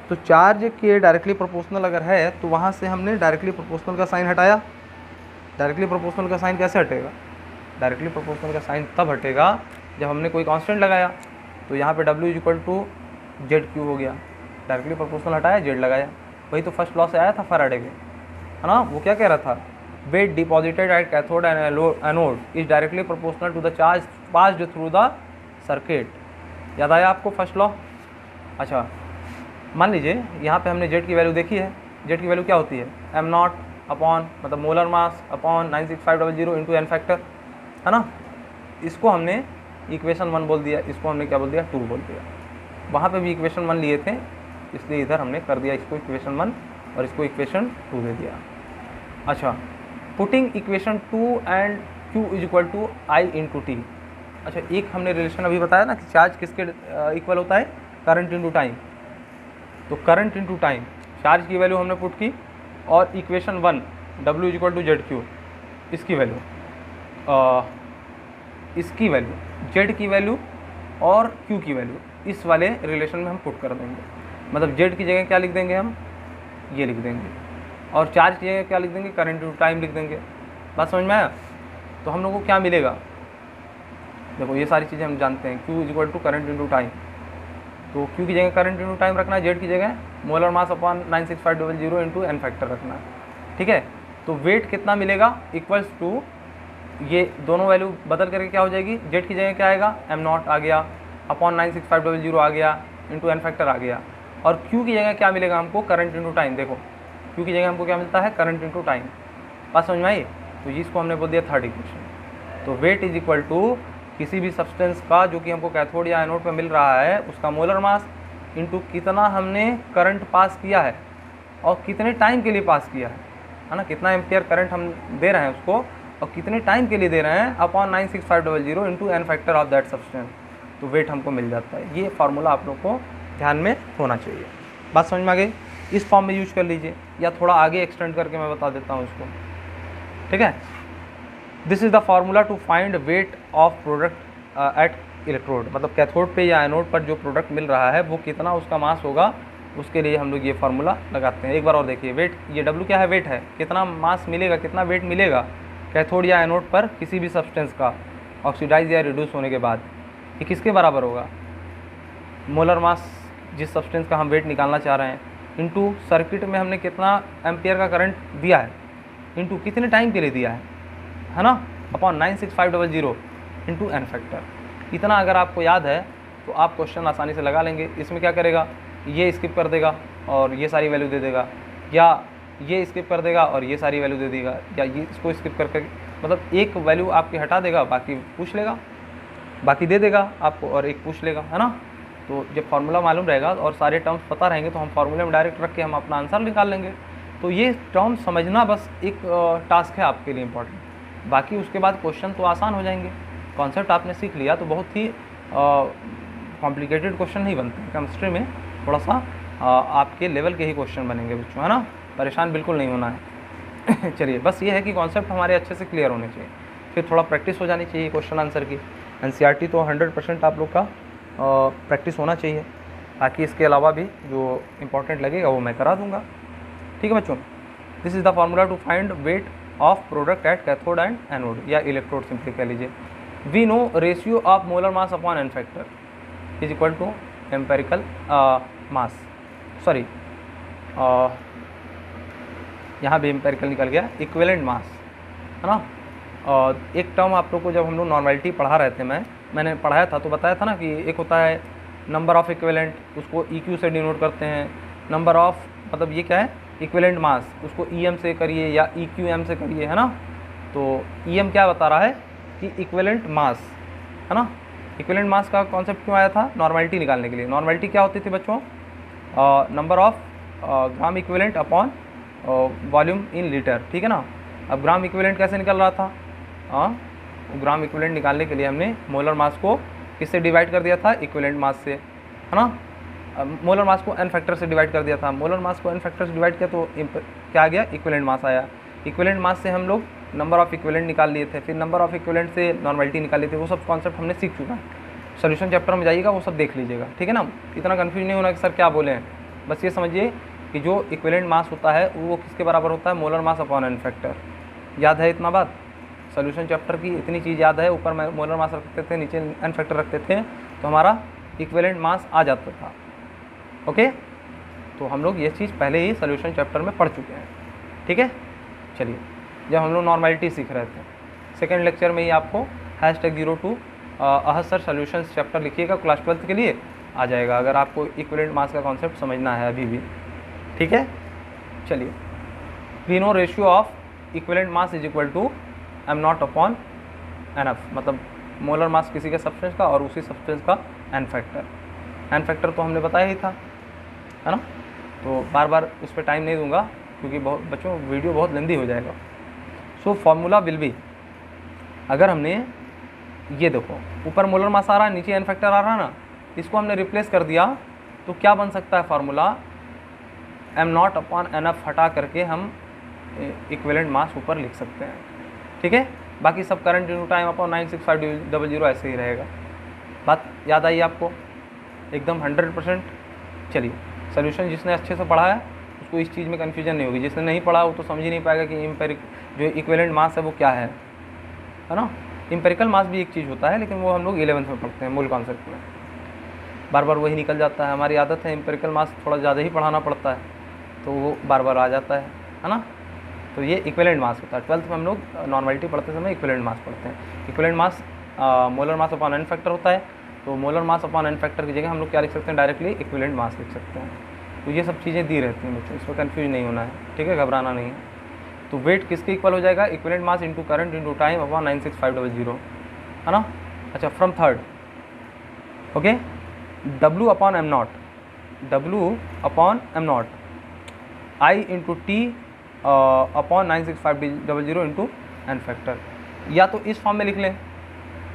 तो चार्ज के डायरेक्टली प्रोपोर्शनल अगर है तो वहाँ से हमने डायरेक्टली प्रोपोर्शनल का साइन हटाया। डायरेक्टली प्रोपोर्शनल का साइन कैसे हटेगा, डायरेक्टली प्रोपोर्शनल का साइन तब हटेगा जब हमने कोई कांस्टेंट लगाया। तो यहाँ पे W equal to Z Q हो गया, डायरेक्टली प्रोपोर्शनल हटाया, जेड लगाया। वही तो फर्स्ट लॉ से आया था फैराडे के, है ना। वो क्या कह रहा था, weight deposited at cathode and anode is directly proportional to the charge passed through the circuit. याद आया आपको फर्स्ट लॉ। अच्छा मान लीजिए यहाँ पे हमने जेड की वैल्यू देखी है। जेड की वैल्यू क्या होती है, m0 अपॉन मतलब molar mass upon 96500 into n factor, है ना। इसको हमने इक्वेशन 1 बोल दिया, इसको हमने क्या बोल दिया, 2 बोल दिया। वहाँ पे भी इक्वेशन 1 लिए थे, इसलिए इधर हमने कर दिया इसको इक्वेशन 1 और इसको इक्वेशन 2 दे दिया। अच्छा, putting equation 2 and Q is equal to I into T. अच्छा, एक हमने रिलेशन अभी बताया ना कि चार्ज किसके इक्वल होता है, करंट इंटू टाइम। तो करंट इंटू टाइम, चार्ज की वैल्यू हमने पुट की और equation 1 W is equal to Z Q, इसकी वैल्यू जेड की वैल्यू और क्यू की वैल्यू इस वाले रिलेशन में हम पुट कर देंगे। मतलब जेड की जगह क्या लिख देंगे हम, ये लिख देंगे, और चार्ज की जगह क्या लिख देंगे, करंट इंटू टाइम लिख देंगे। बात समझ में आया। तो हम लोग को क्या मिलेगा, देखो ये सारी चीज़ें हम जानते हैं, Q is equal to current into time. तो Q की जगह करंट इंटू टाइम रखना है, जेड की जगह molar mass upon 96500 into n factor रखना है। ठीक है, तो वेट कितना मिलेगा, इक्वल्स टू ये दोनों वैल्यू बदल करके क्या हो जाएगी, जेड की जगह क्या आएगा, m0 आ गया अपॉन 96500 आ गया इंटू n फैक्टर आ गया, और Q की जगह क्या मिलेगा हमको, करंट इंटू टाइम। देखो Q की जगह हमको क्या मिलता है, करंट इंटू टाइम। बात समझ में आई। तो इसको हमने बोल दिया थर्ड इक्वेशन। तो वेट इज इक्वल टू किसी भी सब्सटेंस का जो कि हमको कैथोड या एनोड पे मिल रहा है उसका मोलर मास इंटू कितना हमने करंट पास किया है और कितने टाइम के लिए पास किया है ना, कितना एम्पियर करंट हम दे रहे हैं उसको और कितने टाइम के लिए दे रहे हैं, upon 96500 into n factor of that substance. तो वेट हमको मिल जाता है। ये फार्मूला आप लोग को ध्यान में होना चाहिए। बात समझ में आ गई। इस फॉर्म में यूज कर लीजिए या थोड़ा आगे एक्सटेंड करके मैं बता देता हूँ इसको। ठीक है, this is the formula to find weight of product at electrode. मतलब कैथोड पे या एनोड पर जो प्रोडक्ट मिल रहा है वो कितना उसका मास होगा, उसके लिए हम लोग ये फार्मूला लगाते हैं। एक बार और देखिए, वेट, ये W क्या है, वेट है, कितना मास मिलेगा, कितना वेट मिलेगा कैथोड या एनोड पर किसी भी सब्सटेंस का ऑक्सीडाइज या रिड्यूस होने के बाद, ये किसके बराबर होगा, मोलर मास जिस सब्सटेंस का हम वेट निकालना चाह रहे हैं इंटू सर्किट में हमने कितना एम्पियर का करंट दिया है इंटू कितने टाइम के लिए दिया है ना, अपॉन 96500 इंटू n फैक्टर। इतना अगर आपको याद है तो आप क्वेश्चन आसानी से लगा लेंगे। इसमें क्या करेगा, ये स्किप कर देगा और ये सारी वैल्यू दे देगा, या ये स्किप कर देगा और ये सारी वैल्यू दे देगा, या ये इसको स्किप करके मतलब एक वैल्यू आपकी हटा देगा, बाकी पूछ लेगा, बाकी दे देगा आपको और एक पूछ लेगा, है ना। तो जब फार्मूला मालूम रहेगा और सारे टर्म्स पता रहेंगे तो हम फार्मूले में डायरेक्ट रख के हम अपना आंसर निकाल लेंगे। तो ये टर्म समझना बस एक टास्क है आपके लिए इम्पॉर्टेंट। बाकी उसके बाद क्वेश्चन तो आसान हो जाएंगे। कॉन्सेप्ट आपने सीख लिया तो बहुत ही कॉम्प्लिकेटेड क्वेश्चन नहीं बनते। केमिस्ट्री में थोड़ा सा आपके लेवल के ही क्वेश्चन बनेंगे बच्चों, है ना। परेशान बिल्कुल नहीं होना है। चलिए, बस ये है कि कॉन्सेप्ट हमारे अच्छे से क्लियर होने चाहिए, फिर थोड़ा प्रैक्टिस हो जानी चाहिए क्वेश्चन आंसर की। एनसीईआरटी तो 100% आप लोग का प्रैक्टिस होना चाहिए। बाकी इसके अलावा भी जो इम्पोर्टेंट लगेगा वो मैं करा दूँगा। ठीक है बच्चों, this is the formula to find weight of product at cathode and anode या इलेक्ट्रोड सिंपली कह लीजिए। We know ratio of molar mass upon n factor is equal to empirical mass, sorry यहाँ भी एम्पेरिकल निकल गया, equivalent mass. है ना। एक टर्म आप लोग को जब हम लोग नॉर्मेलिटी पढ़ा रहे थे, मैंने पढ़ाया था तो बताया था ना कि एक होता है नंबर ऑफ़ इक्विवेलेंट, उसको EQ से डिनोट करते हैं। नंबर ऑफ़ मतलब ये क्या है, इक्विवेलेंट मास, उसको EM से करिए या EQM से करिए, है ना। तो EM क्या बता रहा है कि इक्विवेलेंट मास, है ना। इक्विवेलेंट मास का कॉन्सेप्ट क्यों आया था, नॉर्मेलिटी निकालने के लिए। नॉर्मेलिटी क्या होती थी बच्चों, number of gram equivalent upon volume in litre, ठीक है ना। अब ग्राम इक्विवेलेंट कैसे निकल रहा था, ग्राम इक्विवेलेंट निकालने के लिए हमने मोलर मास को किससे डिवाइड कर दिया था, इक्विवेलेंट मास से, है ना। मोलर मास को n फैक्टर से डिवाइड कर दिया था। मोलर मास को n फैक्टर से डिवाइड किया तो क्या आ गया, इक्विवेलेंट मास आया। इक्विवेलेंट मास से हम लोग नंबर ऑफ़ इक्विवेलेंट निकाल लिए थे, फिर नंबर ऑफ़ इक्विवेलेंट से नॉर्मेलिटी निकाल लिए थे। वो सब कॉन्सेप्ट हमने सीख चुका है। सोल्यूशन चैप्टर में जाइएगा, वो सब देख लीजिएगा, ठीक है ना। इतना कन्फ्यूज नहीं होना कि सर क्या बोले हैं, बस ये समझिए कि जो इक्विवेलेंट मास होता है वो किसके बराबर होता है, molar mass upon n factor. याद है इतना बात, सोल्यूशन चैप्टर की इतनी चीज़ याद है। ऊपर मोलर मास रखते थे, नीचे n फैक्टर रखते थे, तो हमारा इक्विवेलेंट मास आ जाता था। ओके, तो हम लोग ये चीज़ पहले ही सोल्यूशन चैप्टर में पढ़ चुके हैं, ठीक है। चलिए, जब हम लोग नॉर्मेलिटी सीख रहे थे, सेकेंड लेक्चर में ही आपको #02 अहसर सोल्यूशंस चैप्टर लिखिएगा, क्लास 12th के लिए आ जाएगा, अगर आपको इक्विवेलेंट मास का कॉन्सेप्ट समझना है अभी भी, ठीक है। चलिए, we know ratio of equivalent mass is equal to m0 upon NF, मतलब मोलर मास किसी के सब्सटेंस का और उसी सब्सटेंस का n फैक्टर तो हमने बताया ही था, है ना। तो बार बार उस पर टाइम नहीं दूंगा क्योंकि बहुत बच्चों वीडियो बहुत लंबी हो जाएगा। सो फॉर्मूला विल बी, अगर हमने ये देखो ऊपर मोलर मास आ रहा है, नीचे n फैक्टर आ रहा है ना, इसको हमने रिप्लेस कर दिया तो क्या बन सकता है फार्मूला, m0 अपॉन NF हटा करके हम इक्विवेलेंट मास ऊपर लिख सकते हैं, ठीक है। बाकी सब करंट इनटू टाइम अपॉन 96500 ऐसे ही रहेगा। बात याद आई आपको एकदम 100%। चलिए, सोल्यूशन जिसने अच्छे से पढ़ा है उसको इस चीज़ में कन्फ्यूजन नहीं होगी, जिसने नहीं पढ़ा वो तो समझ ही नहीं पाएगा कि जो इक्विवेलेंट मास है वो क्या है ना। एम्पेरिकल मास भी एक चीज़ होता है, लेकिन वो हम लोग 11th में पढ़ते हैं मूल कॉन्सेप्ट में, बार बार वही निकल जाता है। हमारी आदत है एम्पेरिकल मास थोड़ा ज़्यादा ही पढ़ाना पड़ता है, तो वो बार बार आ जाता है ना। तो ये इक्विवेलेंट मास होता है। 12th में हम लोग नॉर्मेलिटी पढ़ते समय इक्विवेलेंट मास पढ़ते हैं। Equivalent mass molar mass upon n factor होता है, तो molar mass upon n factor की जगह हम लोग क्या लिख सकते हैं, डायरेक्टली इक्विवेलेंट मास लिख सकते हैं। तो ये सब चीज़ें दी रहती हैं बच्चों, इसमें कन्फ्यूज नहीं होना है, ठीक है, घबराना नहीं है। तो वेट किसके इक्वल हो जाएगा, equivalent mass into current into time upon 96500, है ना। अच्छा, from third, okay, W upon m0, W upon m0, I into T upon 96500 into n factor. या तो इस फॉर्म में लिख लें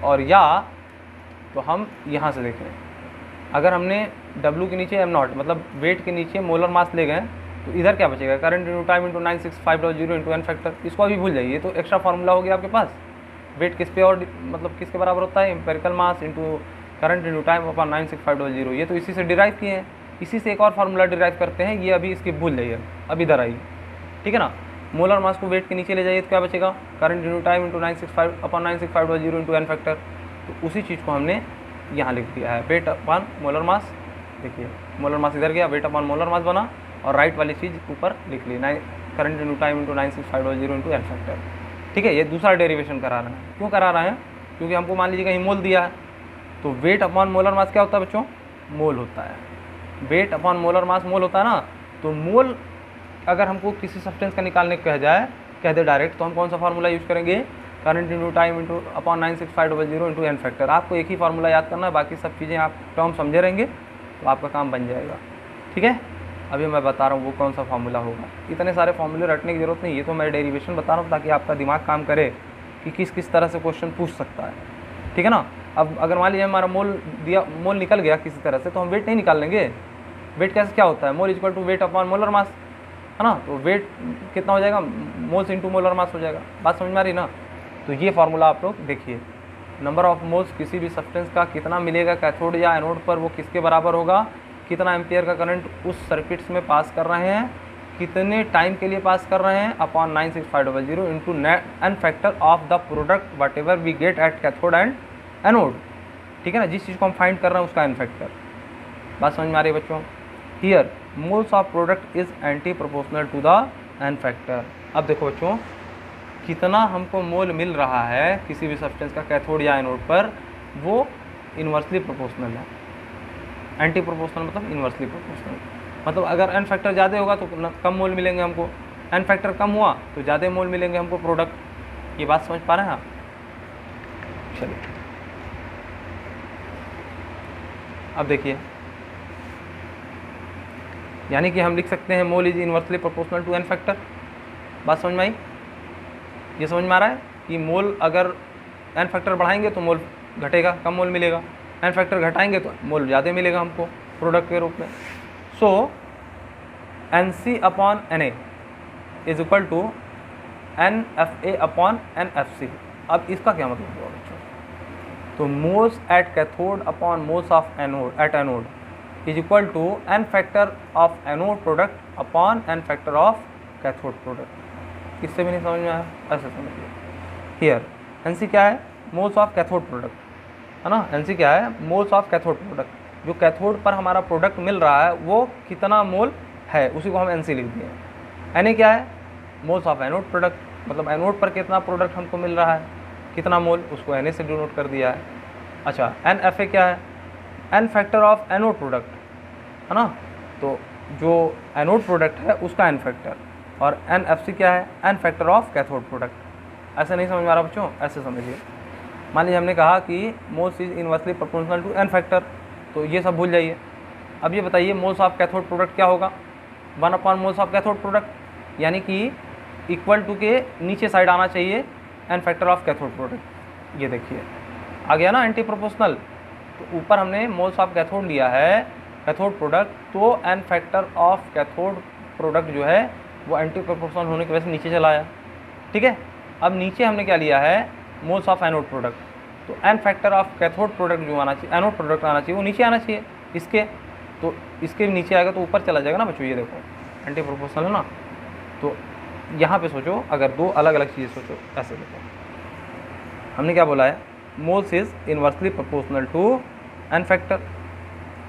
और या तो हम यहाँ से देख लें। अगर हमने W के नीचे m0 मतलब वेट के नीचे मोलर मास ले गए तो इधर क्या बचेगा, current into time into 96500 into n factor. इसको अभी भूल जाइए, तो एक्स्ट्रा फार्मूला हो गया आपके पास। वेट किस पे और मतलब किसके बराबर होता है, empirical mass into current into time upon 96500। ये तो इसी से डिराइव किए हैं। इसी से एक और फार्मूला डिराइव करते हैं, ये अभी इसकी भूल जाइए, अब इधर आइए, ठीक है ना। मोलर मास को वेट के नीचे ले जाइए तो क्या बचेगा, current into time into 965 upon 96500 into n factor. तो उसी चीज़ को हमने यहाँ लिख दिया है, वेट अपॉन मोलर मास। देखिए मोलर मास इधर गया, वेट अपॉन मोलर मास बना, और राइट वाली चीज़ ऊपर लिख ली, current into time into 96500 into n factor, ठीक है। ये दूसरा डेरिवेशन करा रहे हैं। क्यों करा रहे हैं, क्योंकि हमको मान लीजिए कहीं मोल दिया है, तो वेट अपॉन मोलर मास क्या होता है बच्चों, मोल होता है। वेट अपॉन मोलर मास मोल होता है ना। तो मोल अगर हमको किसी सब्सटेंस का निकालने को कह दे डायरेक्ट, तो हम कौन सा फार्मूला यूज़ करेंगे, current into time into upon 96500 into n factor. आपको एक ही फार्मूला याद करना है, बाकी सब चीज़ें आप टर्म समझे रहेंगे तो आपका काम बन जाएगा, ठीक है। अभी मैं बता रहा हूँ वो कौन सा फार्मूला होगा। इतने सारे फार्मूले रटने की ज़रूरत नहीं, ये तो मैं डेरिवेशन बता रहा हूँ ताकि आपका दिमाग काम करे कि किस किस तरह से क्वेश्चन पूछ सकता है, ठीक है ना। अब अगर मान लीजिए हमारा मोल निकल गया किसी तरह से, तो हम वेट नहीं निकाल लेंगे। वेट कैसे क्या होता है, mole equal to weight upon molar mass, है ना। तो वेट कितना हो जाएगा, मोल्स इंटू मोलर मास हो जाएगा। बात समझ में आ रही ना। तो ये फार्मूला आप लोग देखिए, नंबर ऑफ मोल्स किसी भी सब्सटेंस का कितना मिलेगा कैथोड या एनोड पर, वो किसके बराबर होगा, कितना एम्पियर का करंट उस सर्किट्स में पास कर रहे हैं, कितने टाइम के लिए पास कर रहे हैं, upon 96500 into n factor of the product whatever we get at cathode and anode, ठीक है ना। जिस चीज़ को हम फाइंड कर रहे हैं उसका n फैक्टर। बात समझ में आ रही है बच्चों। Here moles of product is anti proportional to the n factor. अब देखो बच्चों, कितना हमको मोल मिल रहा है किसी भी सब्सटेंस का कैथोड या एनोड पर, वो इन्वर्सली प्रोपोर्शनल है। एंटी प्रोपोर्शनल मतलब इन्वर्सली प्रोपोर्शनल, मतलब अगर एन फैक्टर ज़्यादा होगा तो कम मोल मिलेंगे हमको, एन फैक्टर कम हुआ तो ज़्यादा मोल मिलेंगे हमको प्रोडक्ट। ये बात समझ पा रहे हैं आप? चलिए अब देखिए, यानी कि हम लिख सकते हैं mole is inversely proportional to N factor. बात समझ में आई? ये समझ में आ रहा है कि मोल अगर एन फैक्टर बढ़ाएंगे तो मोल घटेगा, कम मोल मिलेगा, एन फैक्टर घटाएंगे तो मोल ज़्यादा मिलेगा हमको प्रोडक्ट के रूप में। So n c upon n a is equal to n f a upon n F c. अब इसका क्या मतलब हुआ बच्चों? तो moles at cathode upon moles of anode at anode is equal to N factor of anode product upon N factor of cathode product. इससे भी नहीं समझ में आया? ऐसे समझिए। हियर एन सी क्या है? मोल्स ऑफ कैथोड प्रोडक्ट, है ना। एन सी क्या है? Moles of cathode product. जो कैथोड पर हमारा प्रोडक्ट मिल रहा है वो कितना मोल है, उसी को हम एन सी लिख दिए। एन ए क्या है? मोल्स ऑफ एनोड प्रोडक्ट, मतलब एनोड पर कितना प्रोडक्ट हमको मिल रहा है, कितना मोल, उसको एन ए से डिनोट कर दिया है। अच्छा, एन एफ ए क्या है? N factor of anode product, है ना। तो जो एनोड प्रोडक्ट है उसका एन फैक्टर, और एन एफ सी क्या है? N factor of cathode product. ऐसे नहीं समझ में आ रहा बच्चों? ऐसे समझिए। मान लीजिए हमने कहा कि moles is inversely proportional to N factor, तो ये सब भूल जाइए। अब ये बताइए मोल्स ऑफ कैथोड प्रोडक्ट क्या होगा? 1 upon moles of cathode product, यानी कि इक्वल टू के नीचे साइड आना चाहिए N factor of cathode product. ये देखिए आ गया ना एंटी प्रोपोर्शनल। तो ऊपर हमने मोल्स ऑफ कैथोड लिया है कैथोड प्रोडक्ट, तो N factor of cathode product जो है वो एंटी प्रोपोर्शनल होने की वजह से नीचे चला आया। ठीक है। अब नीचे हमने क्या लिया है? मोल्स ऑफ एनोड प्रोडक्ट, तो N factor of cathode product जो आना चाहिए, एनोड प्रोडक्ट आना चाहिए, वो नीचे आना चाहिए इसके, तो इसके नीचे आएगा तो ऊपर चला जाएगा ना बच्चों। ये देखो एंटी प्रोपोर्शनल है ना। तो यहाँ पे सोचो, अगर दो अलग अलग चीज़ें सोचो, ऐसे देखो हमने क्या बोला है? Moles is inversely proportional to N factor.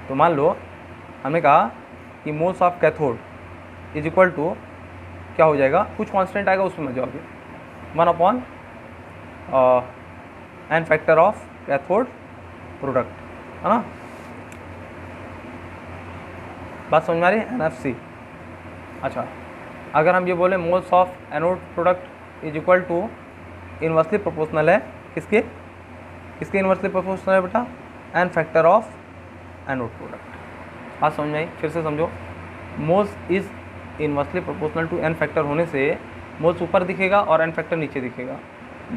तो मान लो हमने कहा कि moles of cathode is equal to क्या हो जाएगा? कुछ कांस्टेंट आएगा उसमें मत जाओ, 1 upon N factor of cathode product, है ना। बात समझ में आ रही है? N F C. अच्छा, अगर हम ये बोले moles of anode product is equal to inversely proportional है किसके? किसके इन्वर्सली प्रोपोर्शनल है बेटा? N factor of anode product. बात समझ में आई? फिर से समझो, moles is inversely proportional to N factor होने से मोल्स ऊपर दिखेगा और एन फैक्टर नीचे दिखेगा।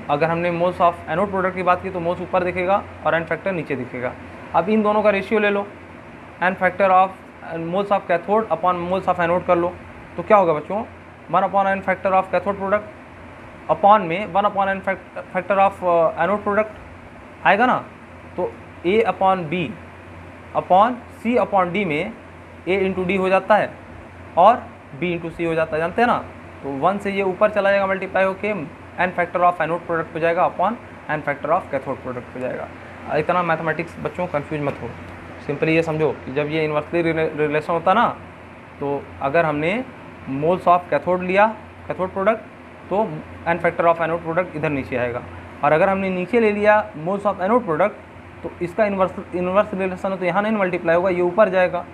अगर हमने मोल्स ऑफ एनोड प्रोडक्ट की बात की तो मोल्स ऊपर दिखेगा और एन फैक्टर नीचे दिखेगा। अब इन दोनों का रेशियो ले लो, n factor of moles of cathode upon moles of anode कर लो, तो क्या होगा बच्चों? 1 upon N factor of cathode product upon में 1 upon N factor of anode product आएगा ना। तो a upon b upon c upon d में ए इंटू डी हो जाता है और बी इंटू सी हो जाता है, जानते हैं ना। तो 1 से ये ऊपर चला जाएगा, मल्टीप्लाई होके N factor of anode product हो जाएगा upon N factor of cathode product हो जाएगा। इतना मैथमेटिक्स बच्चों कंफ्यूज मत हो, सिंपली ये समझो कि जब ये इन्वर्सली रिलेशन होता ना, तो अगर हमने मोल्स ऑफ कैथोड लिया कैथोड प्रोडक्ट, तो N factor of anode product इधर नीचे आएगा, और अगर हमने नीचे ले लिया मोल्स ऑफ एनोड प्रोडक्ट तो इसका इन्वर्स रिलेशन तो यहाँ नहीं मल्टीप्लाई होगा, ये ऊपर जाएगा।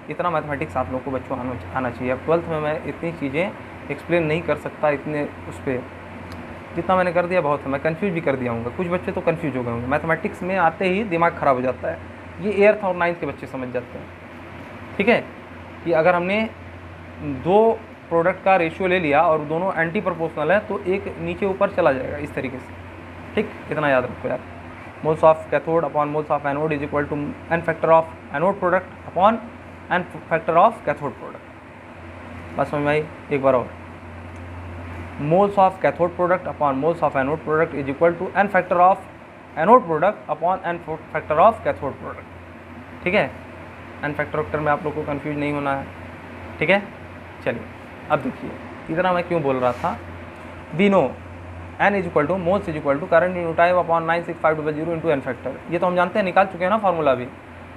इतना मैथमेटिक्स आप लोग को बच्चों आना चाहिए। अब 12th में मैं इतनी चीज़ें एक्सप्लेन नहीं कर सकता, इतने उस पर जितना मैंने कर दिया बहुत है। मैं कंफ्यूज भी कर दिया हूँ, कुछ बच्चे तो कंफ्यूज हो गए होंगे। मैथमेटिक्स में आते ही दिमाग ख़राब हो जाता है, ये 8th और 9th के बच्चे समझ जाते हैं। ठीक है, कि अगर हमने 2 प्रोडक्ट का रेशियो ले लिया और दोनों एंटी प्रोपोर्शनल है तो एक नीचे ऊपर चला जाएगा इस तरीके से। ठीक, इतना याद रखो यार। Moles of cathode upon moles of anode is equal to N factor of anode product upon N factor of cathode product. बस समझ में आई? एक बार और, moles of cathode product upon moles of anode product is equal to N factor of anode product upon N factor of cathode product. ठीक है, N factor में आप लोग को कंफ्यूज नहीं होना है। ठीक है, चलिए अब देखिए इतना मैं क्यों बोल रहा था। We know N is equal to moles is equal to current in time upon 96500 into N factor. ये तो हम जानते हैं, निकाल चुके हैं ना फार्मूला भी।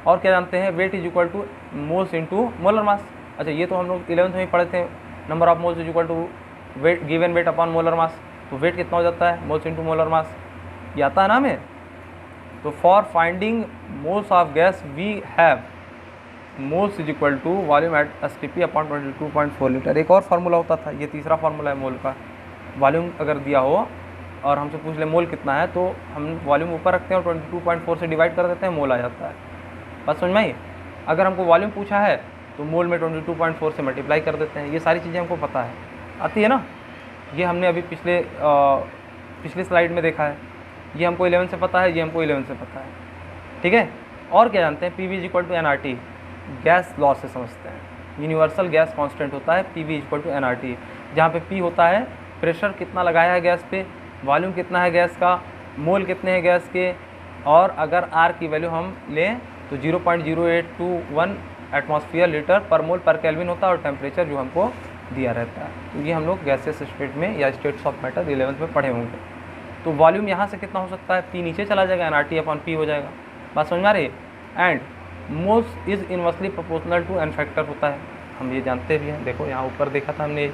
और क्या जानते हैं? Weight is equal to moles into molar mass. अच्छा, ये तो हम लोग 11th में ही पढ़े थे, number of moles is equal to weight given weight upon molar mass. तो वेट कितना हो जाता है, मोल्स इंटू मोलर मास, ये आता है ना हमें। तो for finding moles of gas we have moles is equal to volume at STP upon 22.4 litre. एक और फार्मूला होता था, ये तीसरा फार्मूला है मोल का। वॉल्यूम अगर दिया हो और हमसे पूछ ले मोल कितना है, तो हम वॉल्यूम ऊपर रखते हैं और 22.4 से डिवाइड कर देते हैं, मोल आ जाता है। बात समझ में आई। अगर हमको वॉल्यूम पूछा है तो मोल में 22.4 से मल्टीप्लाई कर देते हैं। ये सारी चीज़ें हमको पता है, आती है ना। ये हमने अभी पिछले स्लाइड में देखा है। ये हमको 11 से पता है, ये हमको 11 से पता है, ठीक है। और क्या जानते हैं, PV is equal to NRT, gas law से समझते हैं। यूनिवर्सल गैस कांस्टेंट होता है PV is equal to NRT, जहाँ पे P होता है प्रेशर कितना लगाया है गैस पे, वॉल्यूम कितना है गैस का, मोल कितने हैं गैस के, और अगर R की वैल्यू हम लें तो 0.0821 एटमॉस्फेयर लीटर पर मोल पर केल्विन होता है, और टेम्परेचर जो हमको दिया रहता है। तो ये हम लोग गैसेस स्टेट में या स्टेट्स ऑफ मैटर 11th में पढ़े होंगे। तो वॉल्यूम यहाँ से कितना हो सकता है, P नीचे चला जाएगा, NRT अपॉन P हो जाएगा। बात समझ में आ रही है। And moles is inversely proportional to N factor होता है, हम ये जानते भी हैं। देखो यहाँ ऊपर देखा था हमने,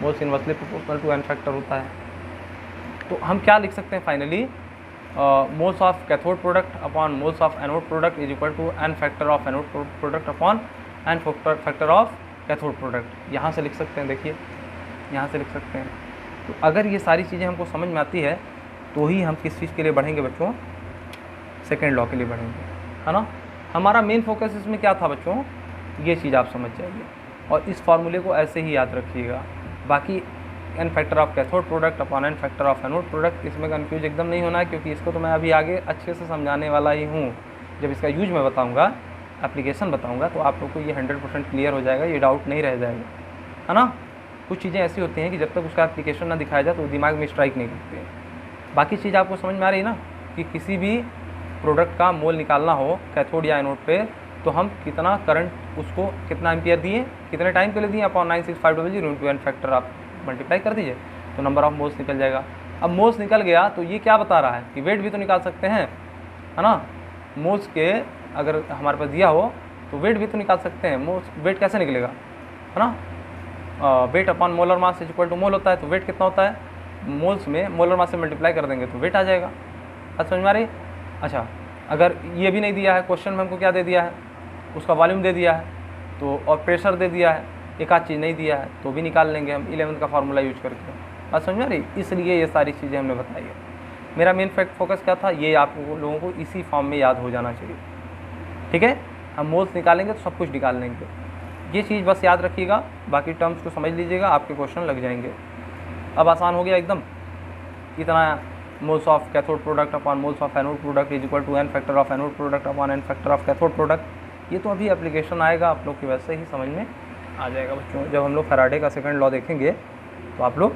moles inversely proportional to N factor होता है। तो हम क्या लिख सकते हैं finally, moles of cathode product upon moles of anode product is equal to N factor of anode product upon N factor of cathode product. यहाँ से लिख सकते हैं, देखिए यहाँ से लिख सकते हैं। तो अगर ये सारी चीज़ें हमको समझ में आती है तो ही हम किस चीज़ के लिए बढ़ेंगे बच्चों, सेकेंड लॉ के लिए बढ़ेंगे, है ना। हमारा मेन फोकस इसमें क्या था बच्चों, ये चीज़ आप समझ जाइए और इस फार्मूले को ऐसे ही याद रखिएगा। बाकी N factor of cathode product upon N factor of anode product, इसमें कंफ्यूज एकदम नहीं होना है, क्योंकि इसको तो मैं अभी आगे अच्छे से समझाने वाला ही हूँ। जब इसका यूज मैं बताऊँगा, एप्लीकेशन बताऊँगा, तो आप लोग को ये 100% क्लियर हो जाएगा, ये डाउट नहीं रह जाएगा, है ना। कुछ चीज़ें ऐसी होती हैं कि जब तक उसका एप्लीकेशन ना दिखाया जाए तो दिमाग में स्ट्राइक नहीं करती है। बाकी चीज़ आपको समझ में आ रही है ना, कि किसी भी प्रोडक्ट का मोल निकालना हो कैथोड या एनोड पे, तो हम कितना करंट, उसको कितना एम्पियर दिए, कितने टाइम के लिए दिए, अपॉन 96500 इंटू एन फैक्टर आप मल्टीप्लाई कर दीजिए, तो नंबर ऑफ मोल्स निकल जाएगा। अब मोल्स निकल गया तो ये क्या बता रहा है कि वेट भी तो निकाल सकते हैं, है ना। मोल्स के अगर हमारे पास दिया हो तो वेट भी तो निकाल सकते हैं। मोल्स वेट कैसे निकलेगा, है ना। Weight upon molar mass is equal to mole होता है, तो वेट कितना होता है, मोल्स में मोलर मास से मल्टीप्लाई कर देंगे तो वेट आ जाएगा। बात समझ में आ रही। अच्छा, अगर ये भी नहीं दिया है क्वेश्चन में, हमको क्या दे दिया है, उसका वॉल्यूम दे दिया है तो, और प्रेशर दे दिया है, एक आध चीज़ नहीं दिया है तो भी निकाल लेंगे हम 11th का फार्मूला यूज करके। बात समझ में आ रही। इसलिए ये सारी चीज़ें हमने बताई है। मेरा मेन फोकस क्या था, ये आप लोगों को इसी फॉर्म में याद हो जाना चाहिए, ठीक है। हम मोल्स निकालेंगे तो सब कुछ निकाल लेंगे, ये चीज़ बस याद रखिएगा। बाकी टर्म्स को समझ लीजिएगा, आपके क्वेश्चन लग जाएंगे। अब आसान हो गया एकदम। इतना moles of cathode product upon moles of anode product is equal to N factor of anode product upon N factor of cathode product, ये तो अभी एप्लीकेशन आएगा, आप लोग की वैसे ही समझ में आ जाएगा बच्चों। जब हम लोग फैराडे का सेकंड लॉ देखेंगे तो आप लोग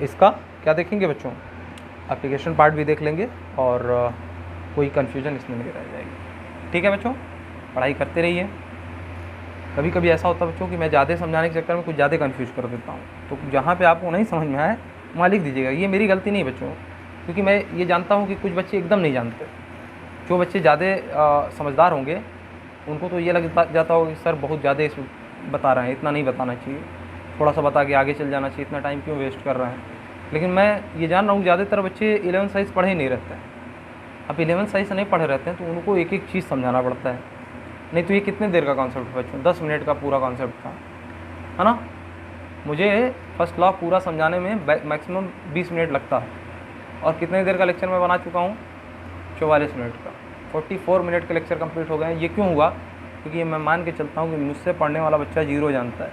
इसका क्या देखेंगे बच्चों, एप्लीकेशन पार्ट भी देख लेंगे और कोई कन्फ्यूजन इसमें नहीं रह जाएगी, ठीक है बच्चों। पढ़ाई करते रहिए। कभी कभी ऐसा होता है बच्चों कि मैं ज़्यादा समझाने के चक्कर में कुछ ज़्यादा कन्फ्यूज कर देता हूँ, तो जहाँ पे आपको नहीं समझ में आए वहाँ लिख दीजिएगा। ये मेरी गलती नहीं बच्चों, क्योंकि मैं ये जानता हूँ कि कुछ बच्चे एकदम नहीं जानते। जो बच्चे ज़्यादा समझदार होंगे उनको तो ये लग जाता होगा कि सर बहुत ज़्यादा इसमें बता रहे हैं, इतना नहीं बताना चाहिए, थोड़ा सा बता के आगे चल जाना चाहिए, इतना टाइम क्यों वेस्ट कर रहे हैं। लेकिन मैं ये जान रहा हूँ ज़्यादातर बच्चे 11th साइंस पढ़े ही नहीं रहते हैं। अब 11th साइंस नहीं पढ़े रहते हैं तो उनको एक एक चीज़ समझाना पड़ता है। नहीं तो ये कितने देर का कॉन्सेप्ट है बच्चों, 10 मिनट का पूरा कॉन्सेप्ट था, है ना। मुझे फर्स्ट लॉ पूरा समझाने में मैक्सिमम 20 मिनट लगता है, और कितने देर का लेक्चर मैं बना चुका हूँ, 44 मिनट का। 44 मिनट के लेक्चर कंप्लीट हो गए हैं। ये क्यों हुआ, क्योंकि मैं मान के चलता हूँ कि मुझसे पढ़ने वाला बच्चा जीरो जानता है,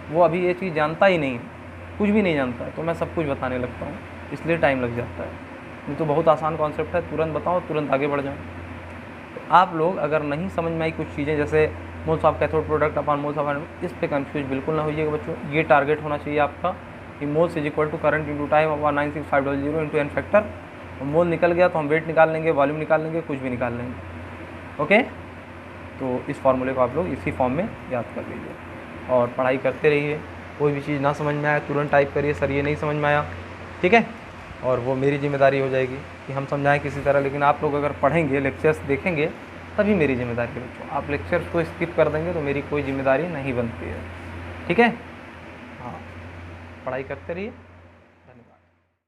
वो अभी ये चीज़ जानता ही नहीं, कुछ भी नहीं जानता है, तो मैं सब कुछ बताने लगता हूँ, इसलिए टाइम लग जाता है। नहीं तो बहुत आसान कॉन्सेप्ट है, तुरंत बताओ तुरंत आगे बढ़ जाओ। तो आप लोग अगर नहीं समझ में आई कुछ चीज़ें, जैसे moles of cathode product upon moles of anode, इस पे कंफ्यूज बिल्कुल ना होइएगा बच्चों। ये टारगेट होना चाहिए आपका कि moles is equal to current into time upon 96500 into N factor. Mole निकल गया तो हम वेट निकाल लेंगे, वॉल्यूम निकाल लेंगे, कुछ भी निकाल लेंगे। ओके, तो इस फार्मूले को आप लोग इसी फॉर्म में याद कर लीजिए और पढ़ाई करते रहिए। कोई भी चीज़ ना समझ में आए तुरंत टाइप करिए, सर ये नहीं समझ में आया, ठीक है। और वो मेरी जिम्मेदारी हो जाएगी कि हम समझाएं किसी तरह, लेकिन आप लोग अगर पढ़ेंगे, लेक्चर्स देखेंगे, तभी मेरी जिम्मेदारी है बच्चों। आप लेक्चर्स को स्किप कर देंगे तो मेरी कोई जिम्मेदारी नहीं बनती है, ठीक है। हाँ, पढ़ाई करते रहिए।